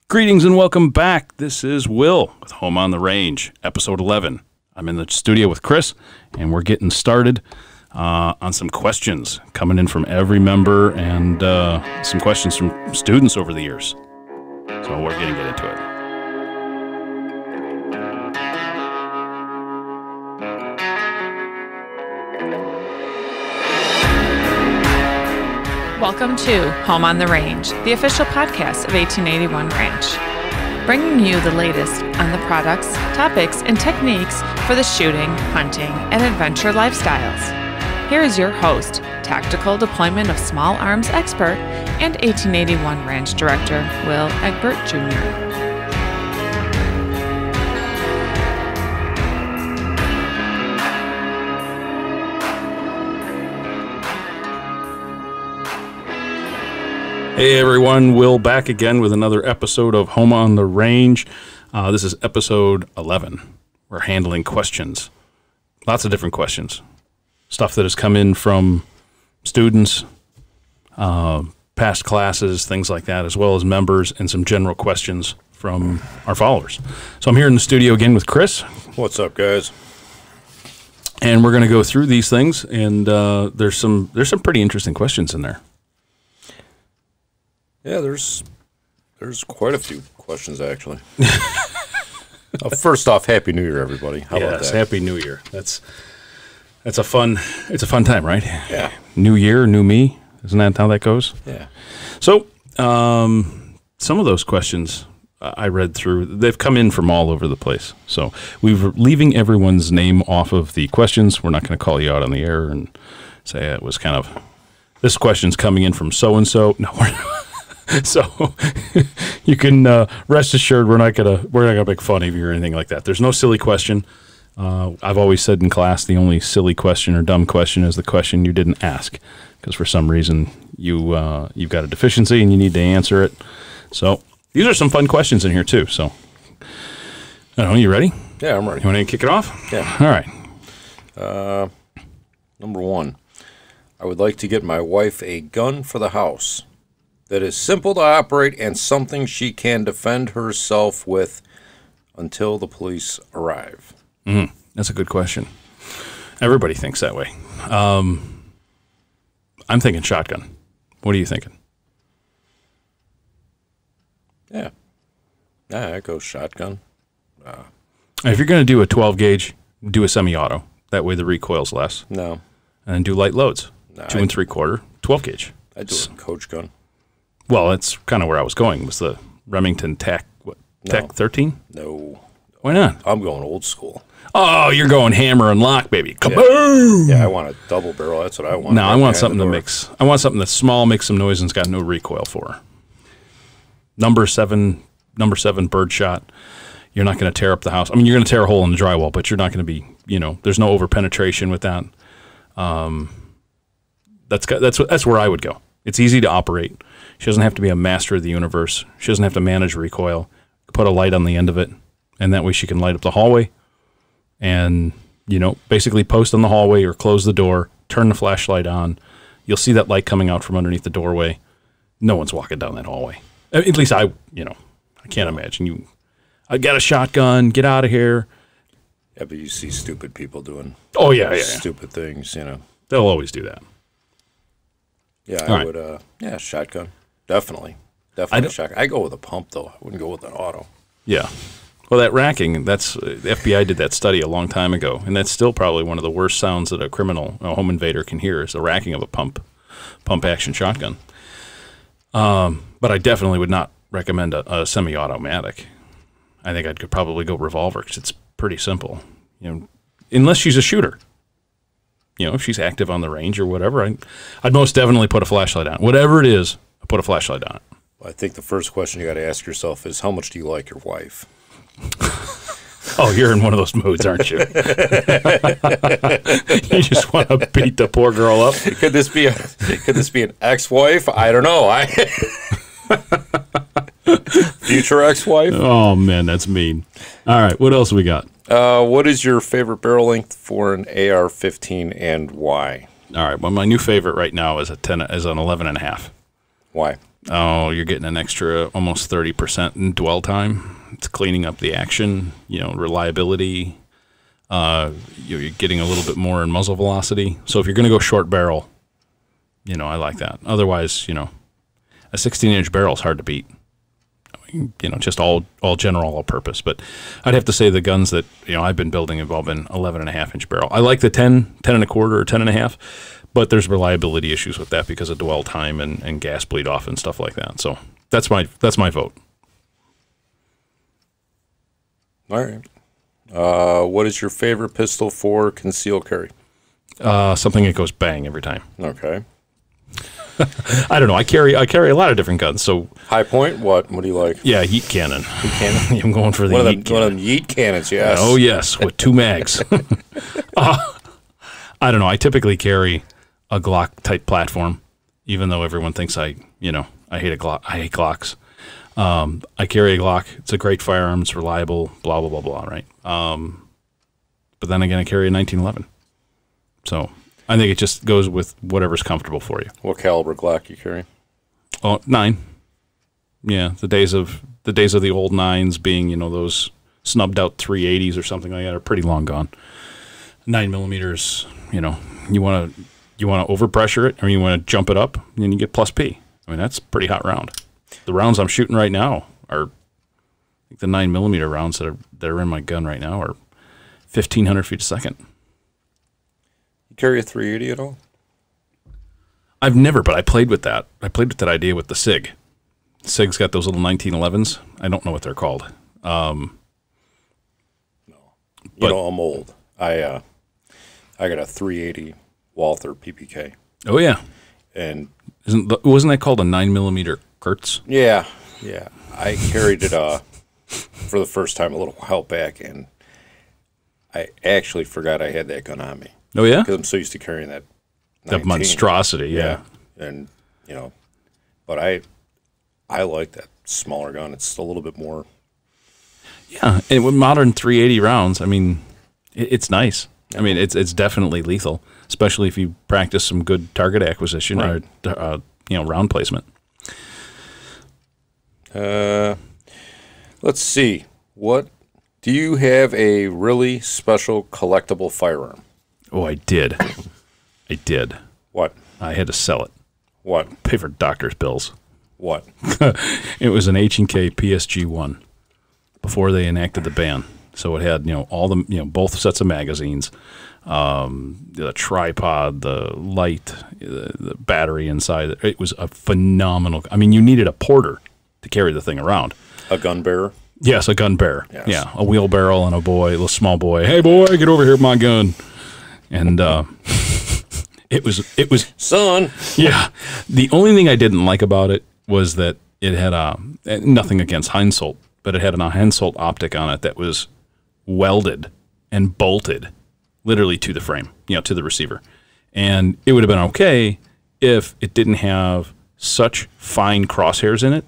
Greetings and welcome back. This is Will with Home on the Range, episode 11. I'm in the studio with Chris, and we're getting started on some questions coming in from every member and some questions from students over the years. So we're going to get into it. Welcome to Home on the Range, the official podcast of 1881 Ranch, bringing you the latest on the products, topics, and techniques for the shooting, hunting, and adventure lifestyles. Here is your host, tactical deployment of small arms expert and 1881 Ranch Director, Will Egbert Jr. Hey everyone, Will back again with another episode of Home on the Range. This is episode 11. We're handling questions. Lots of different questions. Stuff that has come in from students, past classes, things like that, as well as members, and some general questions from our followers. So I'm here in the studio again with Chris. What's up, guys? And we're going to go through these things, and there's some pretty interesting questions in there. Yeah, there's quite a few questions, actually. First off, Happy New Year, everybody. How about that? Happy New Year. It's a fun time, right? Yeah. New year, new me. Isn't that how that goes? Yeah. So, some of those questions I read through, they've come in from all over the place. So we're leaving everyone's name off of the questions. We're not going to call you out on the air and say it was kind of, this question's coming in from so-and-so. No, we're not. So you can rest assured we're not gonna make fun of you or anything like that. There's no silly question. I've always said in class the only silly question or dumb question is the question you didn't ask, because for some reason you've got a deficiency and you need to answer it. So these are some fun questions in here too. So I don't know, you ready? Yeah, I'm ready. You want to kick it off? Yeah. All right. Number one, I would like to get my wife a gun for the house that is simple to operate and something she can defend herself with until the police arrive. That's a good question. Everybody thinks that way. I'm thinking shotgun. What are you thinking? Yeah, I go shotgun. If you're going to do a 12 gauge, do a semi-auto. That way the recoil's less. No. And then do light loads. No, 2 3/4, 12 gauge. I do a coach gun. Well, that's kind of where I was going, was the Remington TAC, TAC 13? No. Why not? I'm going old school. Oh, you're going hammer and lock, baby. Kaboom! Yeah, I want a double barrel. That's what I want. No, I want something I want something that's small, makes some noise, and's got no recoil for. Number seven bird shot. You're not going to tear up the house. I mean, you're going to tear a hole in the drywall, but you're not going to be, there's no over penetration with that. That's where I would go. It's easy to operate. She doesn't have to be a master of the universe. She doesn't have to manage recoil. Put a light on the end of it, and that way she can light up the hallway and, basically post on the hallway or close the door, turn the flashlight on. You'll see that light coming out from underneath the doorway. No one's walking down that hallway. At least I can't imagine you. I got a shotgun, get out of here. Yeah, but you see stupid people doing stupid things, They'll always do that. Yeah, All I would, shotgun. Definitely shotgun. I go with a pump, though. I wouldn't go with an auto. Yeah. Well, that racking, the FBI did that study a long time ago, and that's still probably one of the worst sounds that a home invader can hear is the racking of a pump action shotgun. But I definitely would not recommend a semi-automatic. I think I'd probably go revolver because it's pretty simple, unless she's a shooter. If she's active on the range or whatever, I'd most definitely put a flashlight on. Whatever it is, I put a flashlight on it. Well, I think the first question you got to ask yourself is, how much do you like your wife? Oh, you're in one of those moods, aren't you? You just want to beat the poor girl up. Could this be an ex-wife? I don't know. Future ex-wife? Oh man, that's mean. All right, what else we got? What is your favorite barrel length for an AR-15 and why? All right, well, my new favorite right now is an 11.5. Why? Oh, you're getting an extra almost 30% in dwell time. It's cleaning up the action, reliability. You're getting a little bit more in muzzle velocity. So if you're going to go short barrel, I like that. Otherwise, a 16-inch barrel is hard to beat. Just all general, all purpose. But I'd have to say the guns that I've been building have all been 11.5-inch barrel. I like the 10 and a quarter, or 10.5, but there's reliability issues with that because of dwell time and gas bleed off and stuff like that. So that's my vote. All right. What is your favorite pistol for concealed carry? Something that goes bang every time. Okay. I don't know. I carry a lot of different guns. So high point. What do you like? Yeah, yeet cannon. Yeet cannon. I'm going for the yeet cannon. One of them yeet cannons. Yes. Oh yes, with 2 mags. I don't know. I typically carry a Glock type platform, even though everyone thinks I hate a Glock. I hate Glocks. I carry a Glock. It's a great firearm. It's reliable. Blah blah blah blah. Right. But then again, I carry a 1911. So I think it just goes with whatever's comfortable for you. What caliber Glock you carry? Oh, 9. Yeah, the days of the old 9s being those snubbed out 380s or something like that are pretty long gone. 9 millimeters. You want to overpressure it or you want to jump it up and you get plus P. I mean that's a pretty hot round. The rounds I'm shooting right now are, I think the 9 millimeter rounds that are in my gun right now are 1,500 feet a second. You carry a 380 at all? I've never, but I played with that. I played with that idea with the SIG. SIG's got those little 1911s. I don't know what they're called. No. I'm old. I got a 380 Walther PPK. Oh yeah. And wasn't that called a 9 millimeter Kurtz? Yeah. I carried it for the first time a little while back, and I actually forgot I had that gun on me. Oh yeah, because I'm so used to carrying that. That monstrosity, yeah. And but I like that smaller gun. It's a little bit more. Yeah, and with modern 380 rounds, I mean, it's nice. I mean, it's definitely lethal, especially if you practice some good target acquisition or round placement. Let's see. What do you have a really special collectible firearm? Oh, I did. What? I had to sell it. What? Pay for doctor's bills. What? It was an H&K PSG-1 before they enacted the ban. So it had, all the, both sets of magazines, the tripod, the light, the battery inside. It was a phenomenal. I mean, you needed a porter to carry the thing around. A gun bearer? Yes, a gun bearer. Yes. Yeah, a wheelbarrow and a little small boy. Hey, boy, get over here with my gun. And it was son. Yeah. The only thing I didn't like about it was that it had nothing against Heinsolt, but it had an Heinsolt optic on it that was welded and bolted literally to the frame, to the receiver. And it would have been okay if it didn't have such fine crosshairs in it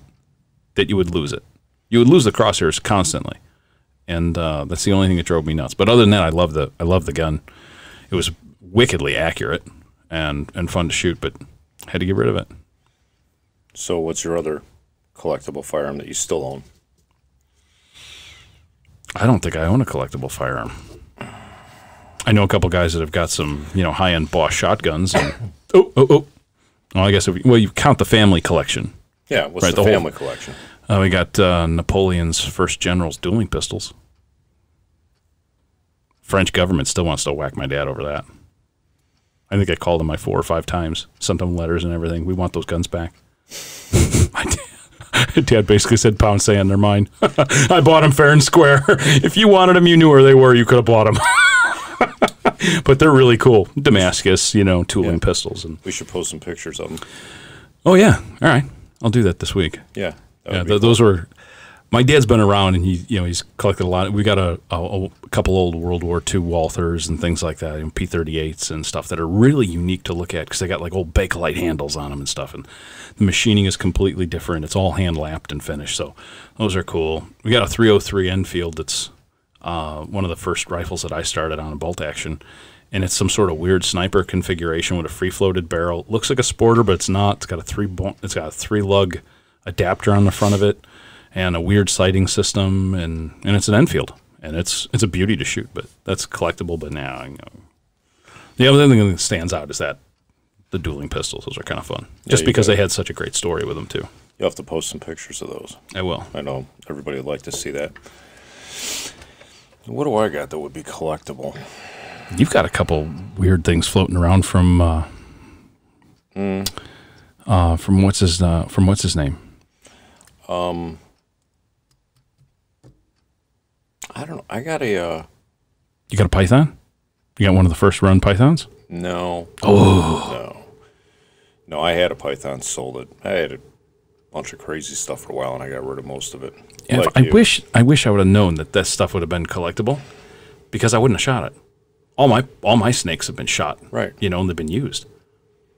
that you would lose it. You would lose the crosshairs constantly. And that's the only thing that drove me nuts. But other than that, I love the gun. It was wickedly accurate and fun to shoot, but I had to get rid of it. So what's your other collectible firearm that you still own? I don't think I own a collectible firearm. I know a couple guys that have got some, high-end Boss shotguns. And, oh. Well, I guess you count the family collection. Yeah, what's the family collection? We got Napoleon's first general's dueling pistols. French government still wants to whack my dad over that. I think I called him 4 or 5 times, sent him letters and everything. We want those guns back. My dad basically said, pound sand, they're mine. I bought them fair and square. If you wanted them, you knew where they were. You could have bought them. But they're really cool. Damascus, tooling pistols. And we should post some pictures of them. Oh, yeah. All right. I'll do that this week. Yeah. Those were... My dad's been around, and he's collected a lot. We got a couple old World War II Walthers and things like that, P38s and stuff that are really unique to look at because they got like old Bakelite handles on them and stuff, and the machining is completely different. It's all hand lapped and finished, so those are cool. We got a 303 Enfield that's one of the first rifles that I started on a bolt action, and it's some sort of weird sniper configuration with a free floated barrel. It looks like a sporter, but it's not. It's got a three lug adapter on the front of it and a weird sighting system, and it's an Enfield, and it's a beauty to shoot, but that's collectible. But now, the other thing that stands out is that the dueling pistols. Those are kind of fun, just because they had such a great story with them too. You'll have to post some pictures of those. I will. I know everybody would like to see that. What do I got that would be collectible? You've got a couple weird things floating around from what's his name? I don't know. I got a. You got a python? You got one of the first run pythons? No. Oh. No, I had a python, sold it. I had a bunch of crazy stuff for a while, and I got rid of most of it. Yeah, I wish I would have known that stuff would have been collectible, because I wouldn't have shot it. All my snakes have been shot, right? And they've been used.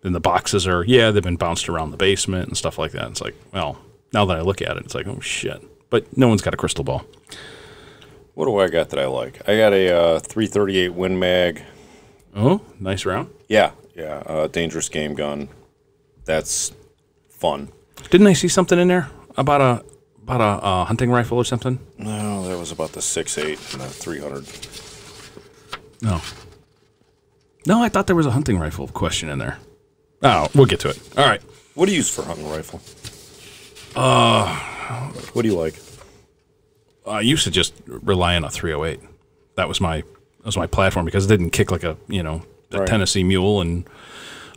And the boxes are, they've been bounced around the basement and stuff like that. It's like, well, now that I look at it, it's like, oh shit. But no one's got a crystal ball. What do I got that I like? I got a 338 Win Mag. Oh, nice round. Yeah. Dangerous game gun. That's fun. Didn't I see something in there about a hunting rifle or something? No, that was about the 6.8 and the 300. No, I thought there was a hunting rifle question in there. Oh, we'll get to it. All right. What do you use for a hunting rifle? What do you like? I used to just rely on a 308. That was my platform, because it didn't kick like a Right. Tennessee mule, and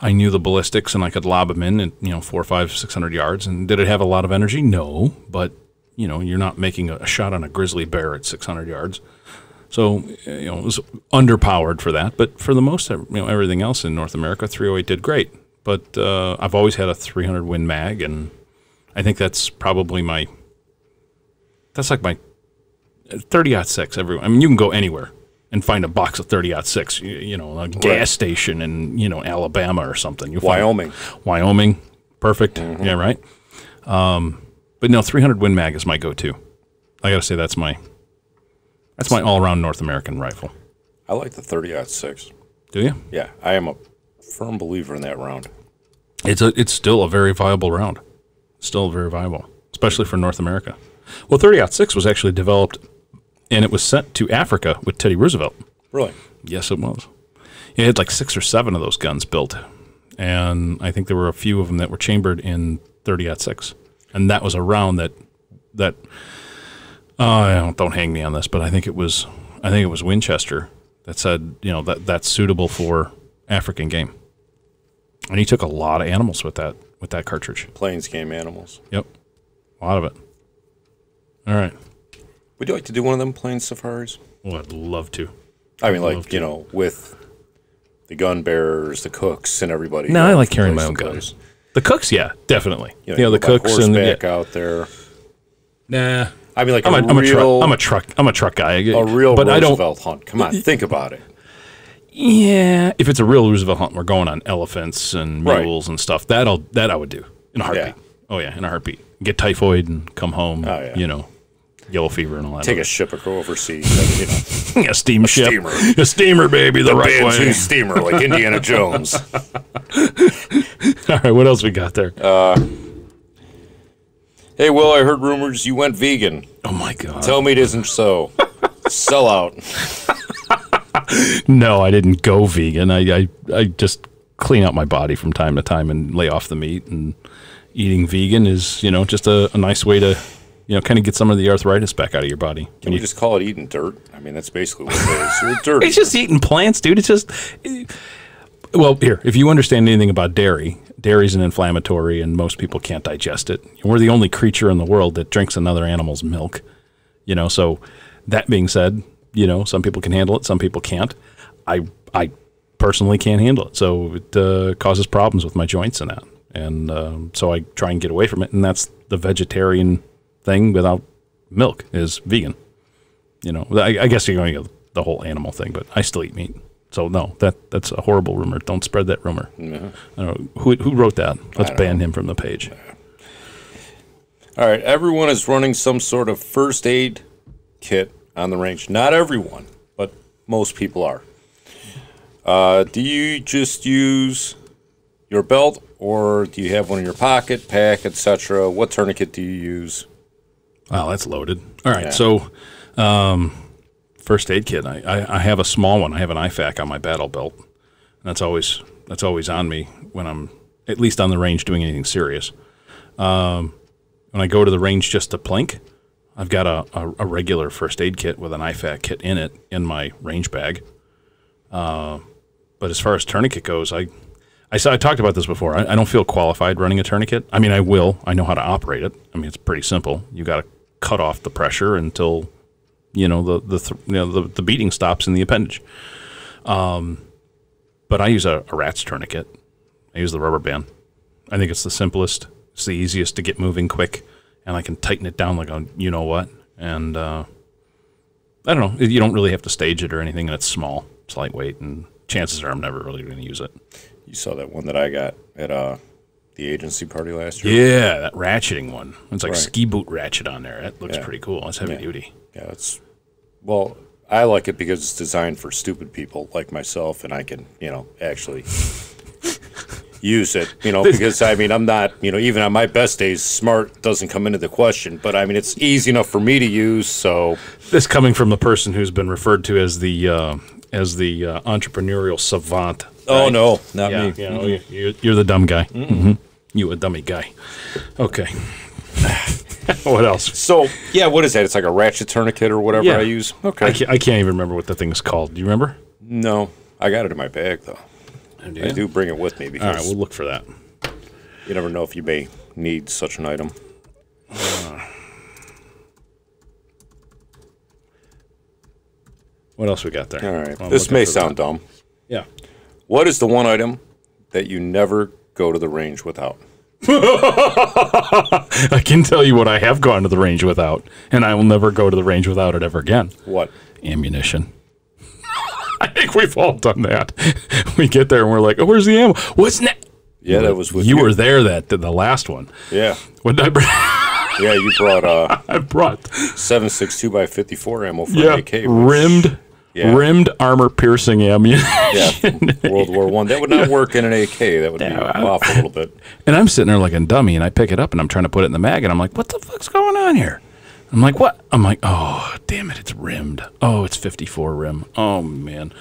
I knew the ballistics and I could lob them in 400, 500, 600 yards. And did it have a lot of energy? No, but you're not making a shot on a grizzly bear at 600 yards. So it was underpowered for that. But for the most, everything else in North America, 308 did great. But I've always had a 300 Win Mag, and I think that's probably my 30-06. You can go anywhere and find a box of 30-06, a gas station in, Alabama or something. You'll Wyoming. Wyoming. Perfect. Mm-hmm. Yeah, right. But no, 300 Win Mag is my go-to. I got to say that's my all-around North American rifle. I like the 30-06. Do you? Yeah, I am a firm believer in that round. It's still a very viable round. Still very viable, especially for North America. Well, 30-06 was actually developed, and it was sent to Africa with Teddy Roosevelt. Really? Yes, it was. It had like 6 or 7 of those guns built, and I think there were a few of them that were chambered in 30-06, and that was a round that don't hang me on this, but I think it was Winchester that said that's suitable for African game, and he took a lot of animals with that cartridge. Plains game animals. Yep, a lot of it. All right. Would you like to do one of them plains safaris? Well, I'd love to. I mean, with the gun bearers, the cooks, and everybody. No, I like carrying my own guns. The cooks, yeah, definitely. The cooks and horseback out there. Nah. I mean, like I'm a truck guy. A real Roosevelt hunt. Come on, think about it. Yeah, if it's a real Roosevelt hunt, we're going on elephants and mules and stuff. That I would do in a heartbeat. Yeah. Oh yeah, in a heartbeat. Get typhoid and come home. Oh yeah. Yellow fever and all that. Take a ship or go overseas. A steamship. A steamer, baby, the right way. Steamer, like Indiana Jones. All right, what else we got there? Hey, Will, I heard rumors you went vegan. Oh, my God. Tell me it isn't so. Sell out. No, I didn't go vegan. I just clean out my body from time to time and lay off the meat. And eating vegan is, just a nice way to, kind of get some of the arthritis back out of your body. Can you just call it eating dirt? I mean, that's basically what it is. You're dirt. It's just eating plants, dude. It's just... Well, here, if you understand anything about dairy's an inflammatory, and most people can't digest it. We're the only creature in the world that drinks another animal's milk. So that being said, some people can handle it, some people can't. I personally can't handle it, so it causes problems with my joints and that. And so I try and get away from it, and that's the vegetarian thing without milk is vegan. I guess you're going to get the whole animal thing, but I still eat meat. So no, that's a horrible rumor. Don't spread that rumor. Mm-hmm. I don't know who wrote that. Let's ban him from the page. All right, everyone is running some sort of first aid kit on the range. Not everyone, but most people are. Do you just use your belt, or do you have one in your pocket, pack, etc.? What tourniquet do you use? Wow, that's loaded. All right, Yeah. so first aid kit. I have a small one. I have an IFAC on my battle belt. And that's always on me when I'm at least on the range doing anything serious. When I go to the range just to plink, I've got a regular first aid kit with an IFAC kit in it in my range bag. But as far as tourniquet goes, I talked about this before. I don't feel qualified running a tourniquet. I mean, I will. I know how to operate it. I mean, it's pretty simple. You got to cut off the pressure until the beating stops in the appendage. But I use a rat's tourniquet. I use the rubber band. I think it's the simplest. It's the easiest to get moving quick, and I can tighten it down like a you-know-what. And I don't know. You don't really have to stage it or anything, and it's small. It's lightweight, and chances are I'm never really going to use it. You saw that one that I got at the agency party last year? Yeah, that ratcheting one. It's like Right. ski boot ratchet on there. That looks Yeah. pretty cool. It's heavy Yeah. duty. Yeah, well, I like it because it's designed for stupid people like myself, and I can, actually use it, because, I mean, I'm not, even on my best days, smart doesn't come into the question, but, I mean, it's easy enough for me to use, so. This coming from a person who's been referred to as the entrepreneurial savant. Oh, right? no, not Yeah, me. you're the dumb guy. Mm-hmm. You a dummy guy. Okay. What else? So, yeah, what is that? It's like a ratchet tourniquet or whatever I use? Okay. I can't even remember what the thing's called. Do you remember? No, I got it in my bag, though. Do I you? do bring it with me All right, because we'll look for that. you never know if you may need such an item. What else we got there? All right. Well, I'm This looking may for sound that. dumb. Yeah. What is the one item that you never go to the range without? I can tell you what I have gone to the range without, and I will never go to the range without it ever again. What? Ammunition. I think we've all done that. We get there and we're like, "Oh, where's the ammo? What's next?" Yeah, that was with You were there the last one. Yeah. What did I bring? Yeah, you brought I brought 7.62 by 54 ammo for yeah, AK. rimmed armor piercing ammunition. Yeah, World War I. That would not work in an AK. That would be off a little bit. And I'm sitting there like a dummy, and I pick it up and I'm trying to put it in the mag, and I'm like, "What the fuck's going on here?" I'm like, "What?" I'm like, "Oh, damn it, it's rimmed. Oh, it's 54 rim. Oh man."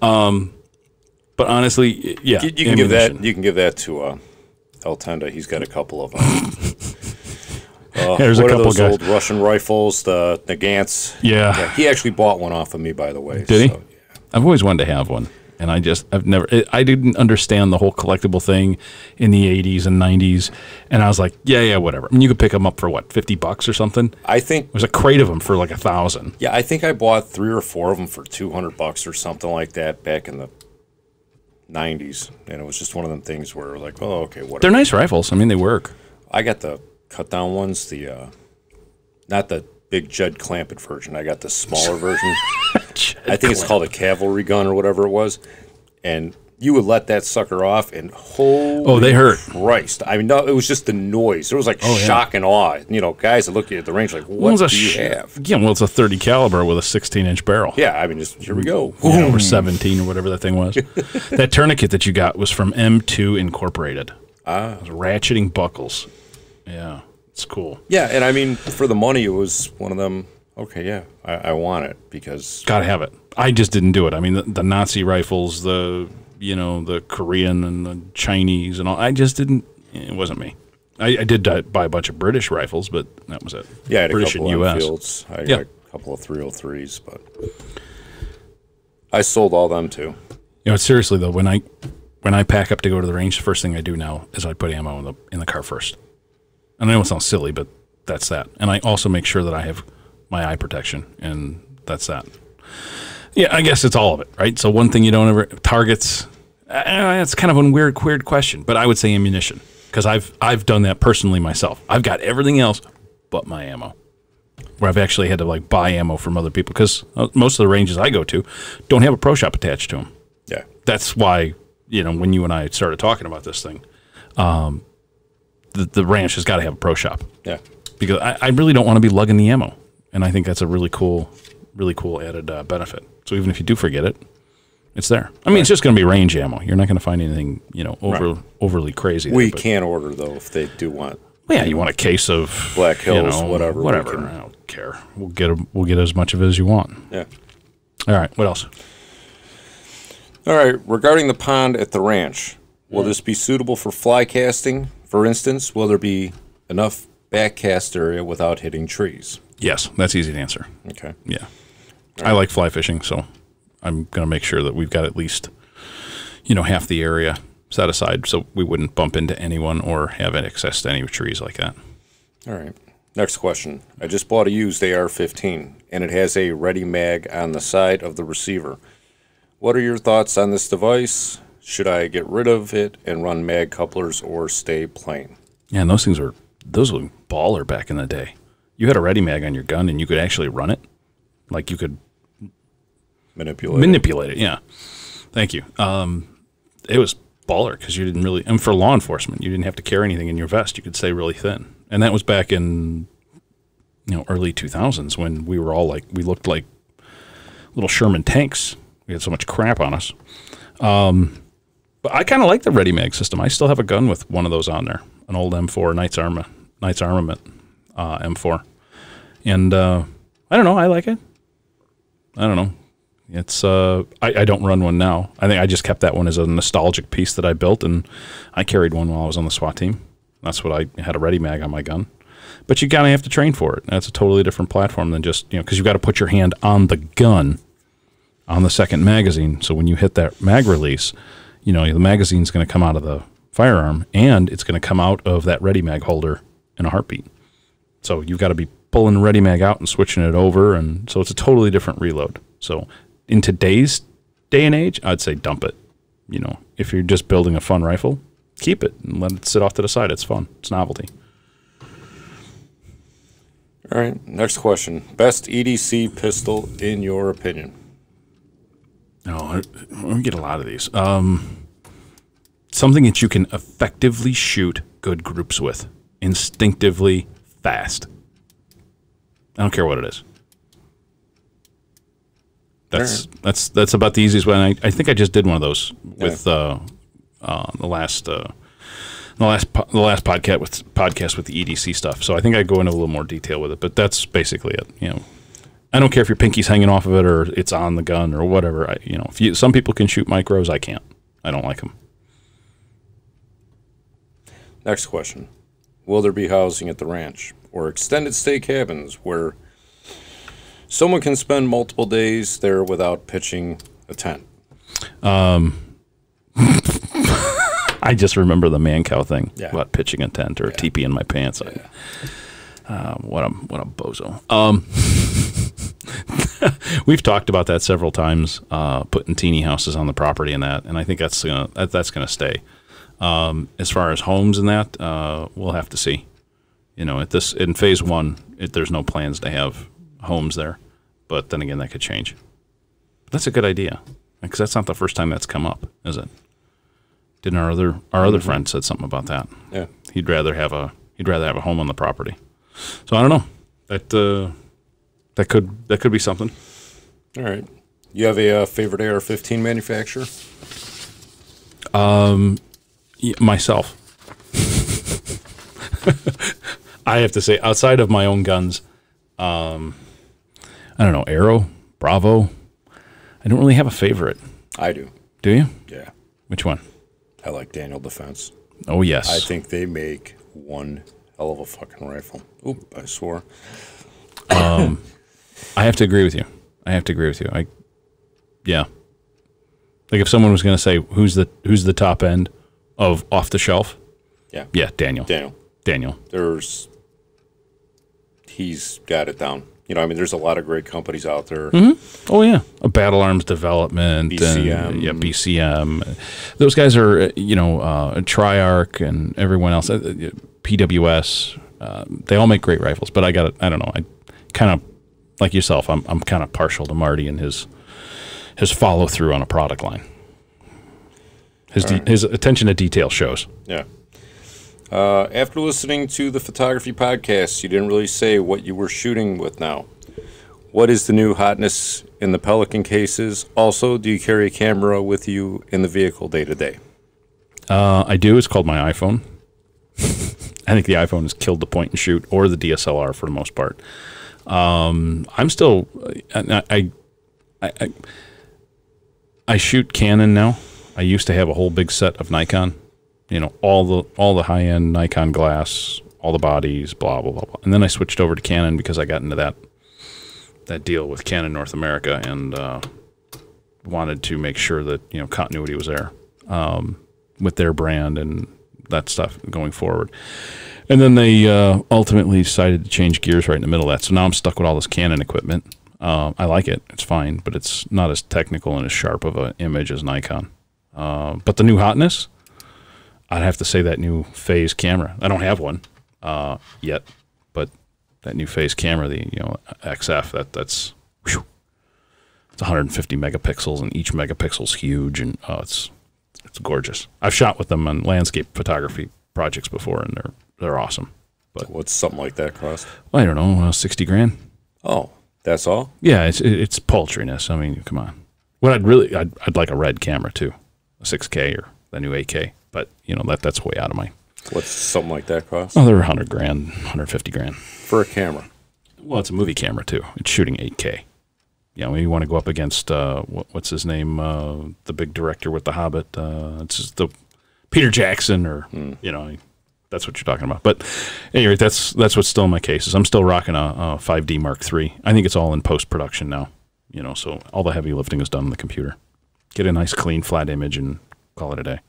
But honestly, yeah, You can give that. You can give that to El Tenda. He's got a couple of them. There's a what are couple those guys. old Russian rifles? The Gantz. Yeah. He actually bought one off of me, by the way. Did he? So, yeah. I've always wanted to have one, and I didn't understand the whole collectible thing in the 80s and 90s, and I was like, yeah, whatever. I mean, you could pick them up for what, $50 or something? I think. There's a crate of them for like $1,000. Yeah, I think I bought 3 or 4 of them for $200 or something like that back in the 90s, and it was just one of them things where like, oh, okay, whatever. They're nice rifles. I mean, they work. I got the cut down ones, not the big Judd Clampett version. I got the smaller version. I think it's called a cavalry gun or whatever it was, and you would let that sucker off, and holy they hurt. Christ! I mean, no, it was just the noise. There was like shock and awe. Guys that looked at you at the range like, what do you have? Yeah, well, it's a 30 caliber with a 16-inch barrel. Yeah, I mean, just here we go. Yeah, or 17 or whatever that thing was. That tourniquet that you got was from M2 Incorporated. It was ratcheting buckles. Yeah, it's cool. Yeah, and I mean, for the money, it was one of them. Okay, yeah, I want it because Gotta have it. I just didn't do it. I mean, the Nazi rifles, the Korean and the Chinese and all. I just didn't. It wasn't me. I did buy a bunch of British rifles, but that was it. yeah, I had British a couple and of US. Enfields. I Yeah. got a couple of 303s, but I sold all them too. Seriously though, when I pack up to go to the range, the first thing I do now is I put ammo in the car first. And I know it sounds silly, but that's that. And I also make sure that I have my eye protection, and that's that. Yeah, I guess it's all of it, right? So one thing you don't ever targets. It's kind of a weird question, but I would say ammunition because I've done that personally myself. I've got everything else but my ammo, where I've actually had to like buy ammo from other people because most of the ranges I go to don't have a pro shop attached to them. Yeah, That's why when you and I started talking about this thing, the ranch has got to have a pro shop. yeah. Because I really don't want to be lugging the ammo, and I think that's a really cool added benefit. So even if you do forget it, It's there. I mean, it's just going to be range ammo. You're not going to find anything, overly crazy. We can order, though, if they do want. Well, yeah, you want a case of Black Hills, whatever. Whatever. I don't care. We'll get as much of it as you want. Yeah. All right. What else? All right. Regarding the pond at the ranch, will this be suitable for fly casting? For instance, will there be enough back cast area without hitting trees? Yes, that's easy to answer. Okay. Yeah. I like fly fishing, so I'm going to make sure that we've got at least, half the area set aside so we wouldn't bump into anyone or have access to any trees like that. All right. Next question. I just bought a used AR-15, and it has a ready mag on the side of the receiver. What are your thoughts on this device? Should I get rid of it and run mag couplers or stay plain? Yeah, and those were baller back in the day. You had a ready mag on your gun, and you could actually run it. Like you could manipulate it. Yeah. Thank you. It was baller because you didn't really, and for law enforcement, you didn't have to carry anything in your vest. You could stay really thin. And that was back in, early 2000s when we were all we looked like little Sherman tanks. We had so much crap on us. But I kind of like the ready mag system. I still have a gun with one of those on there, an old M4 Knights Armament M4. And I don't know. I like it. I don't know. It's I don't run one now. I think I just kept that one as a nostalgic piece that I built, and I carried one while I was on the SWAT team. That's what I had, a ready mag on my gun. But you gotta have to train for it. That's a totally different platform than just because you got to put your hand on the gun, on the second magazine. So when you hit that mag release, the magazine's going to come out of the firearm, and it's going to come out of that ready mag holder in a heartbeat. So you've got to be pulling the ready mag out and switching it over, and so it's a totally different reload. So in today's day and age, I'd say dump it. If you're just building a fun rifle, keep it and let it sit off to the side. It's fun. It's novelty. All right, next question. Best EDC pistol in your opinion? Oh, we get a lot of these. Something that you can effectively shoot good groups with, instinctively fast. I don't care what it is. That's about the easiest one. I think I just did one of those with the last podcast with the EDC stuff. So I think I go into a little more detail with it, but that's basically it. I don't care if your pinky's hanging off of it or it's on the gun or whatever. Some people can shoot micros, I can't. I don't like them. Next question. Will there be housing at the ranch or extended stay cabins where someone can spend multiple days there without pitching a tent? I just remember the man cow thing about pitching a tent or a teepee in my pants. What a bozo. We've talked about that several times, putting teeny houses on the property and that, and I think that's gonna stay. As far as homes and that, we'll have to see. In phase one, there's no plans to have homes there, but then again, that could change. That's a good idea because that's not the first time that's come up, is it? Didn't our other friend said something about that? Yeah, he'd rather have a home on the property. So I don't know. That could be something. All right. You have a favorite AR-15 manufacturer? Myself. I have to say, outside of my own guns, I don't know, Arrow, Bravo. I don't really have a favorite. I do. Do you? Yeah. Which one? I like Daniel Defense. Oh, yes. I think they make one hell of a fucking rifle. Oop, I swore. I have to agree with you. Yeah. Like if someone was going to say who's the top end of off the shelf? Yeah. Yeah, Daniel. He's got it down. There's a lot of great companies out there. Mm-hmm. Oh yeah, a Battle Arms Development, BCM. And, BCM. Those guys are Triarch and everyone else. PWS. They all make great rifles, but I don't know. I kind of like yourself. I'm kind of partial to Marty and his follow through on a product line. His attention to detail shows. Yeah. After listening to the photography podcast, you didn't really say what you were shooting with now. What is the new hotness in the Pelican cases? Also, do you carry a camera with you in the vehicle day to day? I do. It's called my iPhone. I think the iPhone has killed the point and shoot or the DSLR for the most part. I'm still, I shoot Canon now. I used to have a whole big set of Nikon, you know, all the high end Nikon glass, all the bodies, blah blah blah blah. And then I switched over to Canon because I got into that deal with Canon North America and wanted to make sure that, you know, continuity was there with their brand and that stuff going forward. And then they ultimately decided to change gears right in the middle of that. So now I'm stuck with all this Canon equipment. I like it. It's fine, but it's not as technical and as sharp of an image as Nikon. But the new hotness, I'd have to say that new phase camera. I don't have one yet, but that new phase camera, the XF, that's whew, it's 150 megapixels, and each megapixel's huge, and it's gorgeous. I've shot with them on landscape photography projects before, and they're awesome. But what's something like that cost? I don't know, 60 grand. Oh, that's all? Yeah, it's paltriness. I mean, come on. What I'd like a red camera too, a 6K or the new 8K. But you know that's way out of my. What's something like that cost? Oh, they're 100 grand, 150 grand for a camera. Well, it's a movie camera too. It's shooting 8K. You know, you want to go up against what's his name, the big director with The Hobbit. It's just the Peter Jackson, or you know, that's what you're talking about. But anyway, that's what's still in my cases. I'm still rocking a 5D Mark III. I think it's all in post production now. You know, so all the heavy lifting is done on the computer. Get a nice clean flat image and call it a day.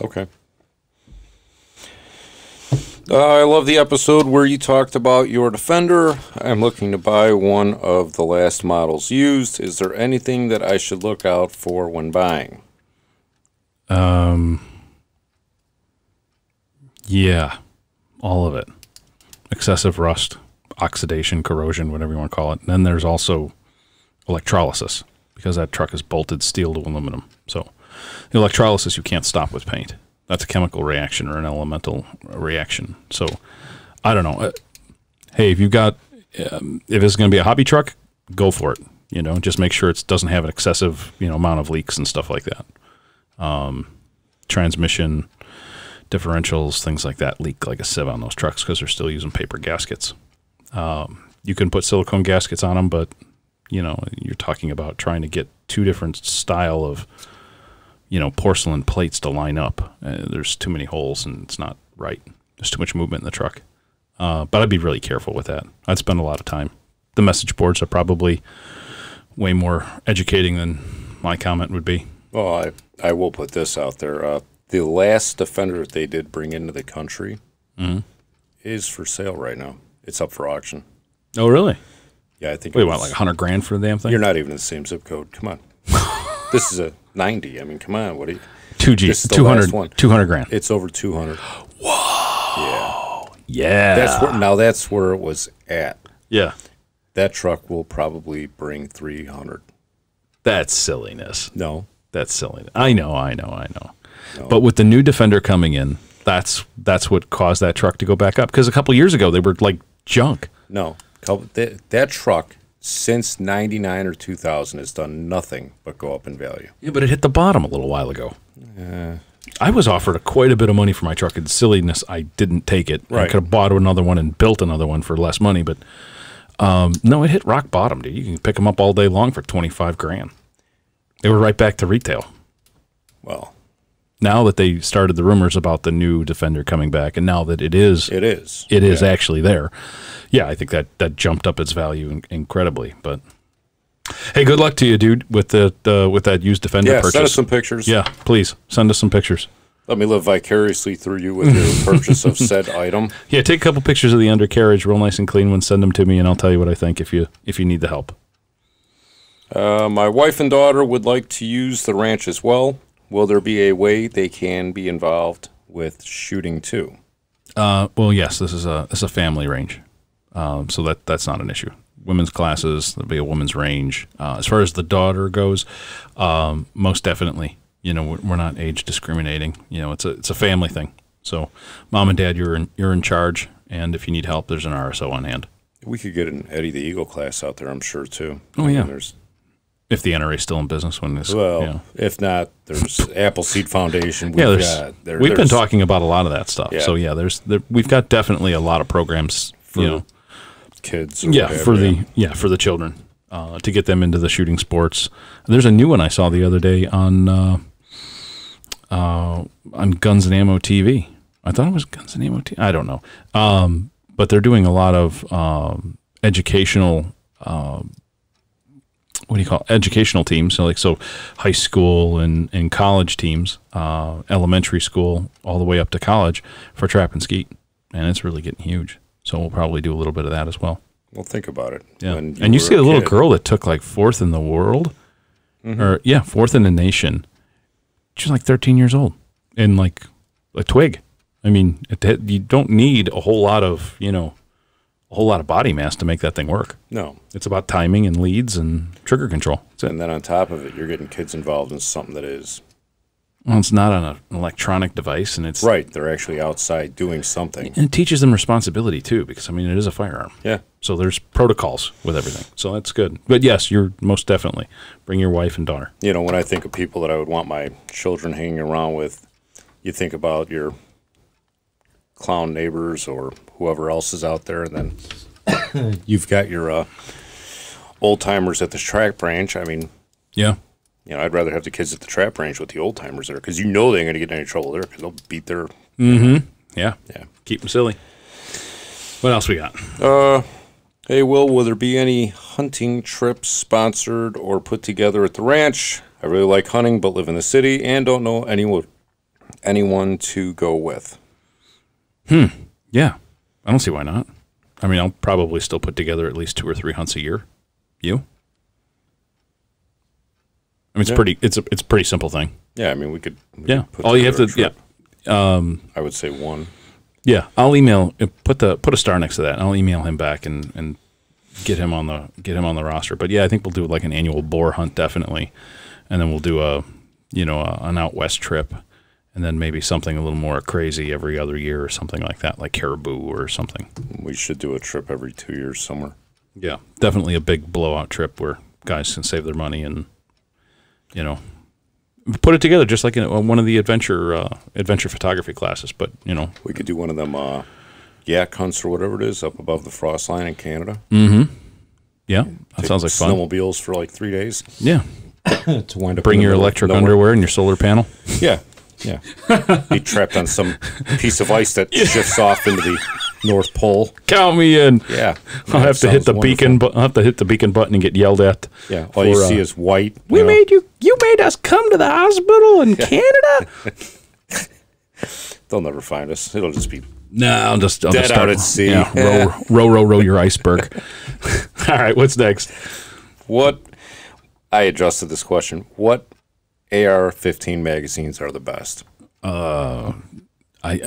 Okay. I love the episode where you talked about your Defender. I'm looking to buy one of the last models used. Is there anything that I should look out for when buying? Yeah, all of it. Excessive rust, oxidation, corrosion, whatever you want to call it. And then there's also electrolysis, because that truck is bolted steel to aluminum. So the electrolysis you can't stop with paint. That's a chemical reaction or an elemental reaction. So I don't know. Hey, if you've got, if it's going to be a hobby truck, go for it. You know, just make sure it doesn't have an excessive, amount of leaks and stuff like that. Transmission, differentials, things like that leak like a sieve on those trucks because they're still using paper gaskets. You can put silicone gaskets on them, but you're talking about trying to get two different style of porcelain plates to line up. There's too many holes and it's not right. There's too much movement in the truck. But I'd be really careful with that. I'd spend a lot of time. The message boards are probably way more educating than my comment would be. Well, I will put this out there. The last Defender that they did bring into the country is for sale right now. It's up for auction. Oh, really? Yeah, I think. Wait, what, like $100,000 for the damn thing? You're not even in the same zip code. Come on. This is a 90. I mean, come on. What are you? 2G. This is the 200, last one. $200,000. It's over 200. Whoa. Yeah. That's where it was at. Yeah. That truck will probably bring 300. That's silliness. No. That's silliness. I know. No. But with the new Defender coming in, that's what caused that truck to go back up. Because a couple of years ago, they were like junk. No. That truck, since 99 or 2000, has done nothing but go up in value. Yeah, but it hit the bottom a little while ago. I was offered quite a bit of money for my truck. And silliness, I didn't take it. Right. I could have bought another one and built another one for less money. But no, it hit rock bottom, dude. You can pick them up all day long for $25,000. They were right back to retail. Well, now that they started the rumors about the new Defender coming back, and now that it is actually there, yeah, I think that jumped up its value incredibly. But hey, good luck to you, dude, with that used Defender purchase. Send us some pictures. Yeah, please send us some pictures. Let me live vicariously through you with your purchase of said item. Yeah, take a couple pictures of the undercarriage, real nice and clean ones. Send them to me, and I'll tell you what I think if you need the help. My wife and daughter would like to use the ranch as well. Will there be a way they can be involved with shooting too? Well, yes, this is a family range, so that's not an issue. Women's classes, there'll be a women's range. As far as the daughter goes, most definitely. We're not age discriminating. It's a family thing. So, mom and dad, you're in charge, and if you need help, there's an RSO on hand. We could get an Eddie the Eagle class out there, I'm sure, too. Oh, yeah. There's, if the NRA is still in business when this... well, yeah. if not, there's Appleseed Foundation. We've been talking about a lot of that stuff. Yeah. So, yeah, we've got definitely a lot of programs, for kids. Or for the children, to get them into the shooting sports. There's a new one I saw the other day on Guns and Ammo TV. I thought it was Guns and Ammo TV. I don't know. But they're doing a lot of educational, educational teams. So high school and college teams, elementary school, all the way up to college for trap and skeet. And it's really getting huge. So we'll probably do a little bit of that as well. Well, think about it. Yeah. And you see a little girl that took like 4th in the world, Mm-hmm. or 4th in the nation. She's like 13 years old and like a twig. I mean, you don't need a whole lot of body mass to make that thing work. No. It's about timing and leads and trigger control. That's it. And then on top of it, you're getting kids involved in something that is... Well, it's not on an electronic device, and it's... Right. They're actually outside doing something. And it teaches them responsibility, too, because, I mean, it is a firearm. Yeah. So there's protocols with everything. So that's good. But, yes, you're most definitely. Bring your wife and daughter. You know, when I think of people that I would want my children hanging around with, you think about your clown neighbors or whoever else is out there, and then you've got your old-timers at the track branch. I mean... Yeah. You know, I'd rather have the kids at the trap range with the old timers there because you know they ain't going to get in any trouble there because they'll beat their. Mm-hmm. Yeah. Yeah. Keep them silly. What else we got? Hey, will there be any hunting trips sponsored or put together at the ranch? I really like hunting, but live in the city and don't know anyone to go with. Yeah. I don't see why not. I mean, I'll probably still put together at least 2 or 3 hunts a year. You? I mean, it's a pretty simple thing. Yeah, I mean, we could put all you have to trip. I would say 1. Yeah, I'll email put a star next to that. And I'll email him back and get him on the roster. But yeah, I think we'll do like an annual boar hunt definitely, and then we'll do an out west trip, and then maybe something a little more crazy every other year or something like that, like caribou or something. We should do a trip every 2 years somewhere. Yeah, definitely a big blowout trip where guys can save their money and. Put it together just like in one of the adventure photography classes. But, We could do one of them yak hunts or whatever it is up above the frost line in Canada. Mm-hmm. Yeah, that sounds like fun. Snowmobiles for like 3 days. Yeah. To wind up Bring your electric underwear and your solar panel. Yeah. Yeah. Be trapped on some piece of ice that shifts off into the North Pole. Count me in. Yeah. I'll have to hit the beacon. I'll have to hit the beacon button and get yelled at. Yeah. All you see is white. You made us come to the hospital in Canada. They'll never find us. It'll just be I'll just dead start, out at sea. Yeah, row your iceberg. All right, what's next? I adjusted this question. What AR-15 magazines are the best? I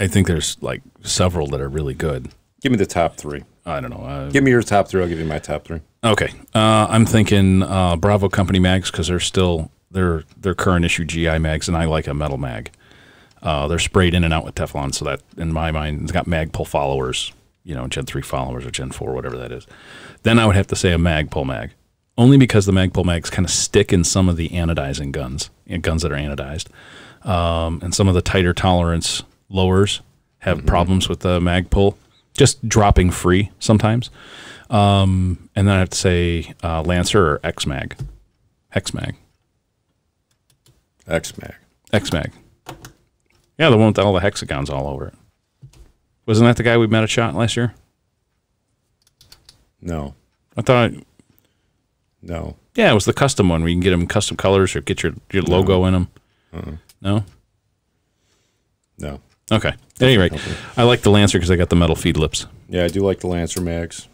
think there's like several that are really good. Give me the top 3. I don't know. Give me your top 3. I'll give you my top 3. Okay. I'm thinking Bravo Company mags because they're still they're current issue GI mags, and I like a metal mag. They're sprayed in and out with Teflon, so that in my mind it's got Magpul followers, Gen 3 followers or Gen 4, whatever that is. Then I would have to say a Magpul mag, only because the Magpul mags kind of stick in some of the anodizing guns that are anodized, and some of the tighter tolerance lowers have problems with the Magpul just dropping free sometimes. And then I have to say Lancer or X-Mag. X-Mag. X-Mag. Yeah, the one with all the hexagons all over it. Wasn't that the guy we met at SHOT last year? No. I thought... No. Yeah, it was the custom one where you can get them custom colors or get your logo in them. No? No. Okay. At any rate, I like the Lancer because I got the metal feed lips. Yeah, I do like the Lancer mags.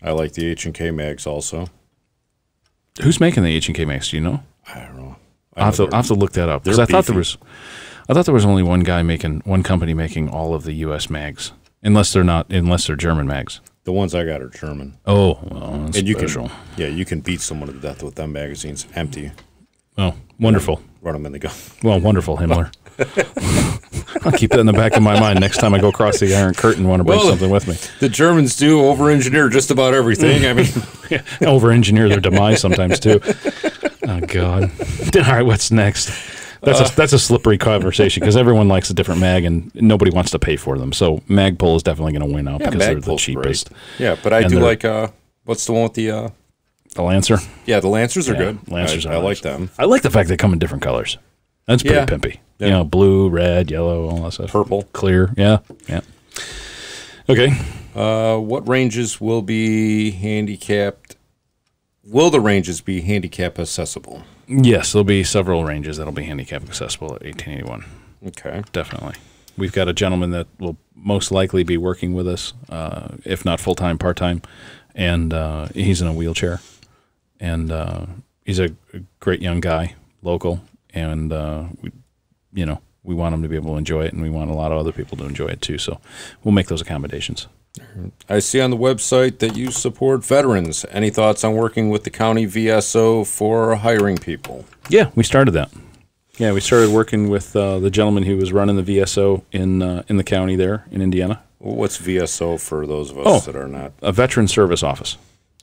I like the H&K mags also. Who's making the H&K mags? Do you know? I don't know. I'll have to look that up because I thought there was only one company making all of the U.S. mags, unless they're German mags. The ones I got are German. Oh, well, that's and special. You can beat someone to death with them magazines empty. Oh, wonderful. Run them in the gun. Well, wonderful, Himmler. I'll keep that in the back of my mind next time I go across the Iron Curtain and want to bring something with me. The Germans do over-engineer just about everything. I mean, Yeah, over-engineer their demise sometimes, too. Oh, God. All right, what's next? That's a slippery conversation because everyone likes a different mag and nobody wants to pay for them. So Magpul is definitely going to win out because they're the Magpul's cheapest. great. Yeah, but I do like, what's the one with the... The Lancer? Yeah, the Lancers are good. Lancers I like them. I like the fact they come in different colors. That's pretty pimpy. Yeah. You know, blue, red, yellow, all that stuff. Purple. Clear. Yeah. Okay. What ranges will be handicapped? Will the ranges be handicap accessible? Yes, there'll be several ranges that'll be handicap accessible at 1881. Okay. Definitely. We've got a gentleman that will most likely be working with us, if not full-time, part-time, and he's in a wheelchair. And he's a great young guy, local, and we want him to be able to enjoy it, and we want a lot of other people to enjoy it too. So we'll make those accommodations. I see on the website that you support veterans. Any thoughts on working with the county VSO for hiring people? Yeah, we started that. Yeah, we started working with the gentleman who was running the VSO in the county there in Indiana. What's VSO for those of us that are not? A Veteran Service Office.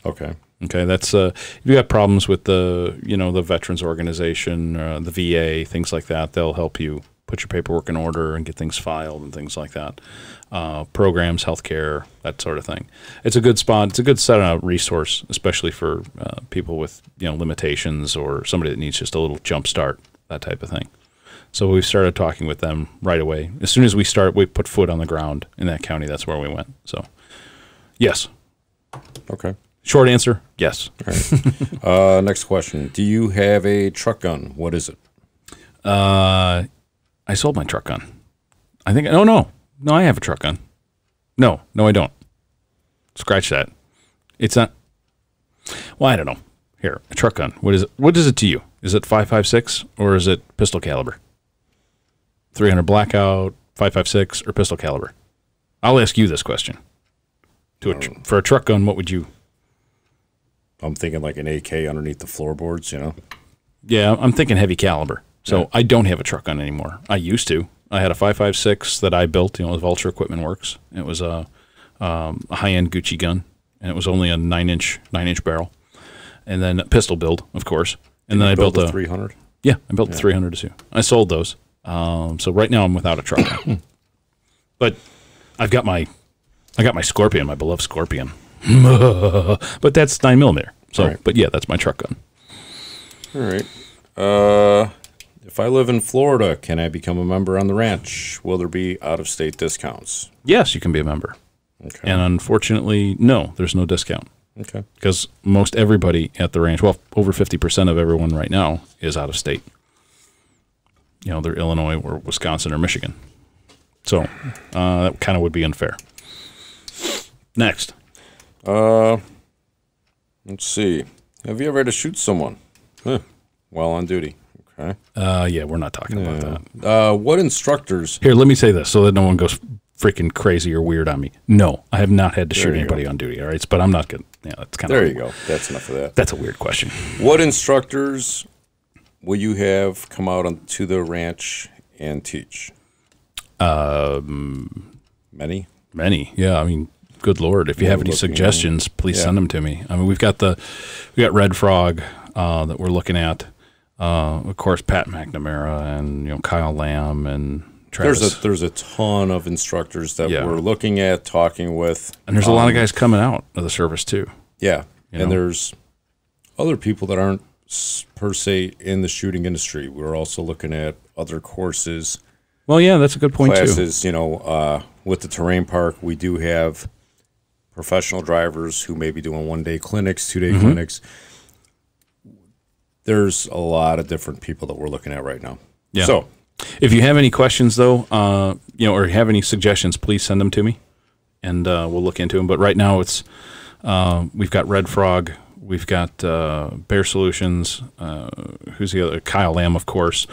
Okay. Okay, that's if you got problems with the Veterans Organization, the VA, things like that, they'll help you put your paperwork in order and get things filed and things like that. Programs, healthcare, that sort of thing. It's a good spot. It's a good set of resource, especially for people with limitations or somebody that needs just a little jump start, that type of thing. So we started talking with them right away. As soon as we put foot on the ground in that county. That's where we went. So, yes. Okay. Short answer, yes. All right. Next question. Do you have a truck gun? What is it? I sold my truck gun. I think, no, I have a truck gun. No, I don't. Scratch that. It's not, well, I don't know. Here, a truck gun. What is it? What is it to you? Is it 5.56 or is it pistol caliber? 300 blackout, 5.56, or pistol caliber? I'll ask you this question. For a truck gun, what would you? I'm thinking like an AK underneath the floorboards, Yeah, I'm thinking heavy caliber. So I don't have a truck gun anymore. I used to. I had a 5.56 that I built, with Vulture Equipment Works. It was a high-end Gucci gun, and it was only a 9-inch barrel. And then a pistol build, of course. And then I built a 300. Yeah, I built the 300 too. I sold those. So right now I'm without a truck gun. But I got my Scorpion, my beloved Scorpion. But that's 9mm. So, right. But yeah, that's my truck gun. All right. If I live in Florida, can I become a member on the ranch? Will there be out-of-state discounts? Yes, you can be a member. Okay. And unfortunately, no, there's no discount. Okay. Because most everybody at the ranch, well, over 50% of everyone right now is out of state. They're Illinois or Wisconsin or Michigan. So that kind of would be unfair. Next. Let's see. Have you ever had to shoot someone? While on duty. Okay. Yeah, we're not talking about that. What instructors? Here, let me say this so that no one goes freaking crazy or weird on me. No, I have not had to shoot anybody on duty. All right, but I'm not good. Yeah, that's kind of. There you go. That's enough of that. That's a weird question. What instructors will you have come out to the ranch and teach? Many. Yeah, I mean, good Lord, if you have any suggestions, please send them to me. I mean, we got Red Frog that we're looking at. Of course, Pat McNamara and Kyle Lamb and Travis. There's a ton of instructors that we're looking at, talking with, and there's a lot of guys coming out of the service too. Yeah, and there's other people that aren't per se in the shooting industry. We're also looking at other courses. Well, yeah, that's a good point classes, too. With the terrain park, we do have professional drivers who may be doing 1-day clinics, 2-day clinics. There's a lot of different people that we're looking at right now. Yeah. So, if you have any questions though, or have any suggestions, please send them to me, and we'll look into them. But right now, it's we've got Red Frog, we've got Bear Solutions. Who's the other? Kyle Lamb, of course.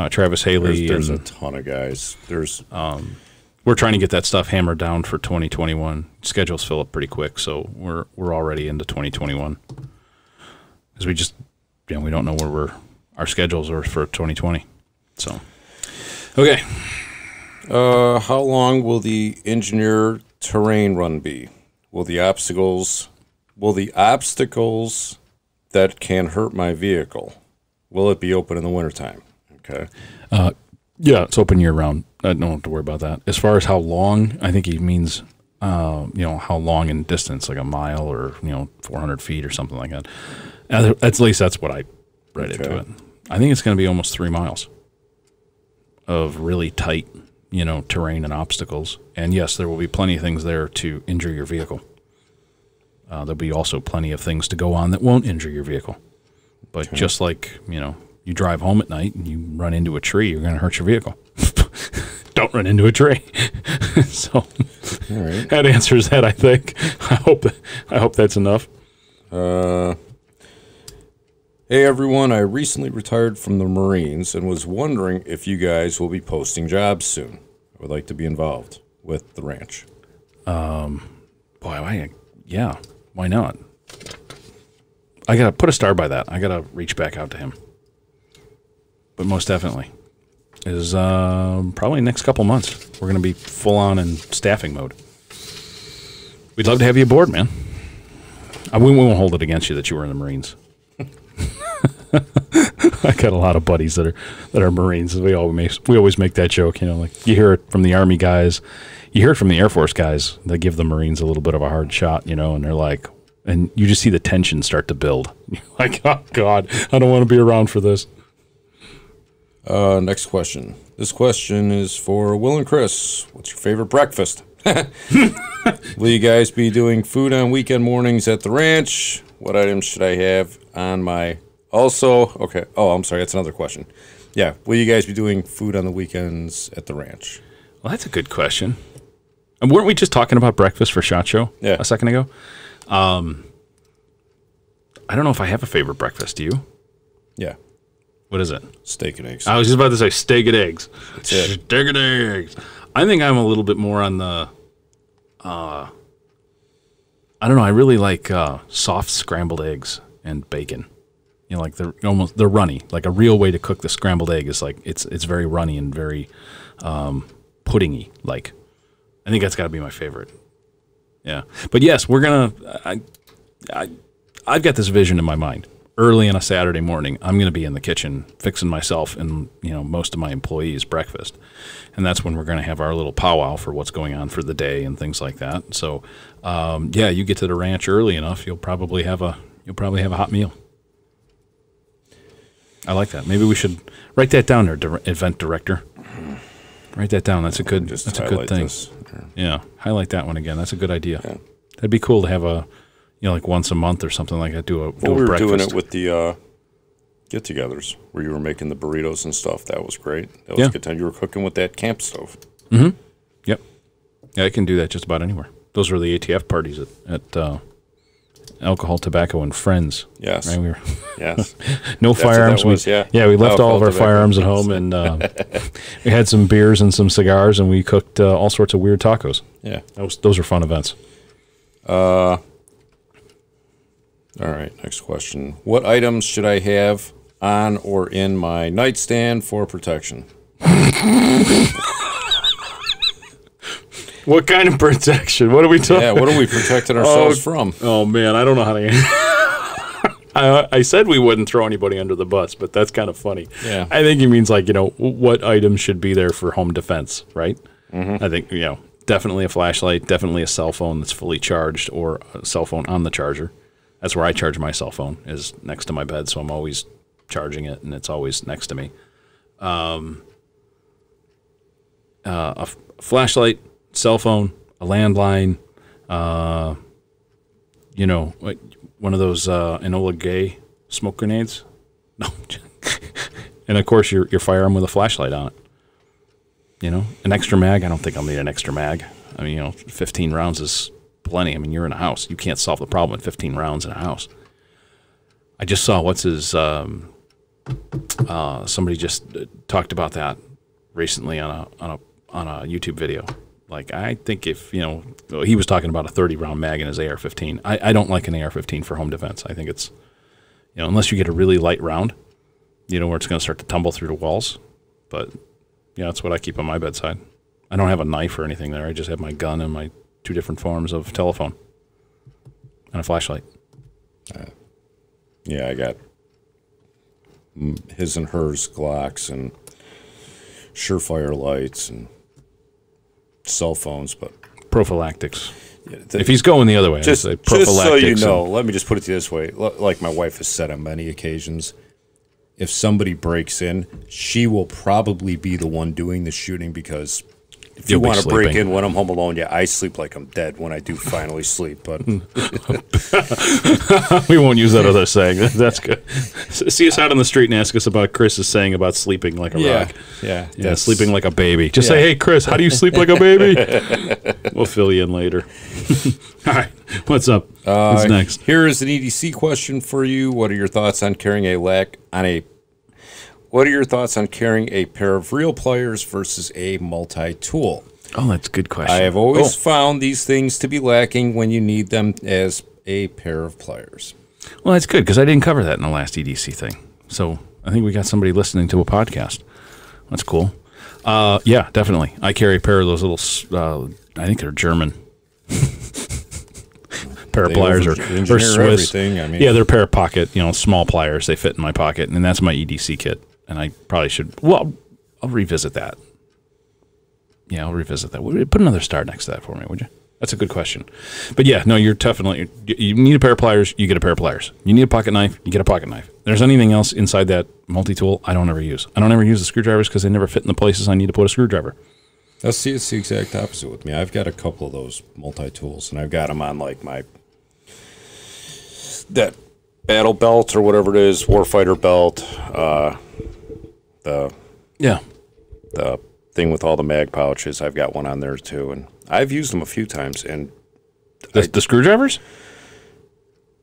Travis Haley. There's a ton of guys. We're trying to get that stuff hammered down for 2021. Schedules fill up pretty quick, so we're already into 2021 because we just. We don't know where our schedules are for 2020. So, okay. How long will the engineer terrain run be? Will the obstacles that can hurt my vehicle, will it be open in the wintertime? Okay. Yeah, it's open year round. I don't have to worry about that. As far as how long, I think he means, how long in distance, like a mile or 400 feet or something like that. At least that's what I read into it. I think it's going to be almost 3 miles of really tight, terrain and obstacles. And yes, there will be plenty of things there to injure your vehicle. There'll be also plenty of things to go on that won't injure your vehicle. But just like, you drive home at night and you run into a tree, you're going to hurt your vehicle. Don't run into a tree. So all right. That answers that, I think. I hope that's enough. Hey everyone, I recently retired from the Marines and was wondering if you guys will be posting jobs soon. I would like to be involved with the ranch. Yeah, why not? I got to put a star by that. I got to reach back out to him. But most definitely is probably next couple months. We're going to be full on in staffing mode. We'd love to have you aboard, man. We won't hold it against you that you were in the Marines. I got a lot of buddies that are Marines. We always make that joke, like you hear it from the Army guys, you hear it from the Air Force guys. They give the Marines a little bit of a hard shot, and they're like, and you just see the tension start to build. You're like, oh God, I don't want to be around for this. Next question. This question is for Will and Chris. What's your favorite breakfast? Will you guys be doing food on weekend mornings at the ranch? What items should I have on my... Also, okay. Oh, I'm sorry. That's another question. Yeah. Will you guys be doing food on the weekends at the ranch? Well, that's a good question. And weren't we just talking about breakfast for SHOT Show a second ago? I don't know if I have a favorite breakfast. Do you? Yeah. What is it? Steak and eggs. I was just about to say steak and eggs. That's it. Steak and eggs. I think I'm a little bit more on the... I don't know. I really like soft scrambled eggs and bacon. Like they're runny. Like a real way to cook the scrambled egg is like it's very runny and very puddingy. Like I think that's got to be my favorite. Yeah, but yes, we're gonna. I've got this vision in my mind. Early on a Saturday morning, I'm gonna be in the kitchen fixing myself and most of my employees breakfast, and that's when we're gonna have our little powwow for what's going on for the day and things like that. So, you get to the ranch early enough, you'll probably have a hot meal. I like that. Maybe we should write that down there, event director. Write that down. That's a good thing. Yeah, highlight that one again. That's a good idea. Yeah. That'd be cool to have a, like once a month or something like that. Do a breakfast. We were doing it with the get-togethers where you were making the burritos and stuff. That was great. That was a good time. You were cooking with that camp stove. Mm-hmm. Yep. Yeah, I can do that just about anywhere. Those were the ATF parties at Alcohol, Tobacco, and Friends. Yes. Right? Yes. No That's firearms. What that was, we left all of our tobacco, firearms at home, and we had some beers and some cigars, and we cooked all sorts of weird tacos. Yeah. Those are fun events. All right, next question. What items should I have on or in my nightstand for protection? What kind of protection? What are we talking? Yeah, what are we protecting ourselves from? Oh man, I don't know how to. I said we wouldn't throw anybody under the bus, but that's kind of funny. Yeah, I think he means like what items should be there for home defense, right? Mm-hmm. I think definitely a flashlight, definitely a cell phone that's fully charged, or a cell phone on the charger. That's where I charge my cell phone, is next to my bed, so I'm always charging it, and it's always next to me. A flashlight, cell phone, a landline, one of those Enola Gay smoke grenades. No, and of course your firearm with a flashlight on it. An extra mag. I don't think I'll need an extra mag. I mean, 15 rounds is plenty. I mean, you're in a house. You can't solve the problem with 15 rounds in a house. I just saw somebody just talked about that recently on a YouTube video. Like, I think if, he was talking about a 30-round mag in his AR-15. I don't like an AR-15 for home defense. I think it's, unless you get a really light round, where it's going to start to tumble through the walls. But, that's what I keep on my bedside. I don't have a knife or anything there. I just have my gun and my 2 different forms of telephone and a flashlight. Yeah, I got his and hers Glocks and Surefire lights and cell phones, but prophylactics. If he's going the other way, just, I'd say just so you prophylactics. know, let me just put it to you this way. Like my wife has said on many occasions, if somebody breaks in, she will probably be the one doing the shooting because if you want to break in when I'm home alone, yeah, I sleep like I'm dead when I do finally sleep. But we won't use that other saying. That's good. See us out on the street and ask us about Chris's saying about sleeping like a rock. Yeah, sleeping like a baby. Just say, hey, Chris, how do you sleep like a baby? We'll fill you in later. All right, what's up? What's next? Here is an EDC question for you. What are your thoughts on carrying What are your thoughts on carrying a pair of real pliers versus a multi-tool? Oh, that's a good question. I have always found these things to be lacking when you need them as a pair of pliers. Well, that's good because I didn't cover that in the last EDC thing. So I think we got somebody listening to a podcast. That's cool. Yeah, definitely. I carry a pair of those little, I think they're German. Pair of pliers or Swiss. I mean, yeah, they're a pair of pocket, small pliers. They fit in my pocket, and that's my EDC kit. And I probably should. Well, I'll revisit that. Yeah, I'll revisit that. Put another star next to that for me, would you? That's a good question. But yeah, no, you're definitely. You need a pair of pliers. You get a pair of pliers. You need a pocket knife. You get a pocket knife. There's anything else inside that multi-tool I don't ever use. I don't ever use the screwdrivers because they never fit in the places I need to put a screwdriver. See, it's the exact opposite with me. I've got a couple of those multi-tools, and I've got them on like that battle belt or whatever it is, warfighter belt. The thing with all the mag pouches, I've got one on there too, and I've used them a few times. And the screwdrivers?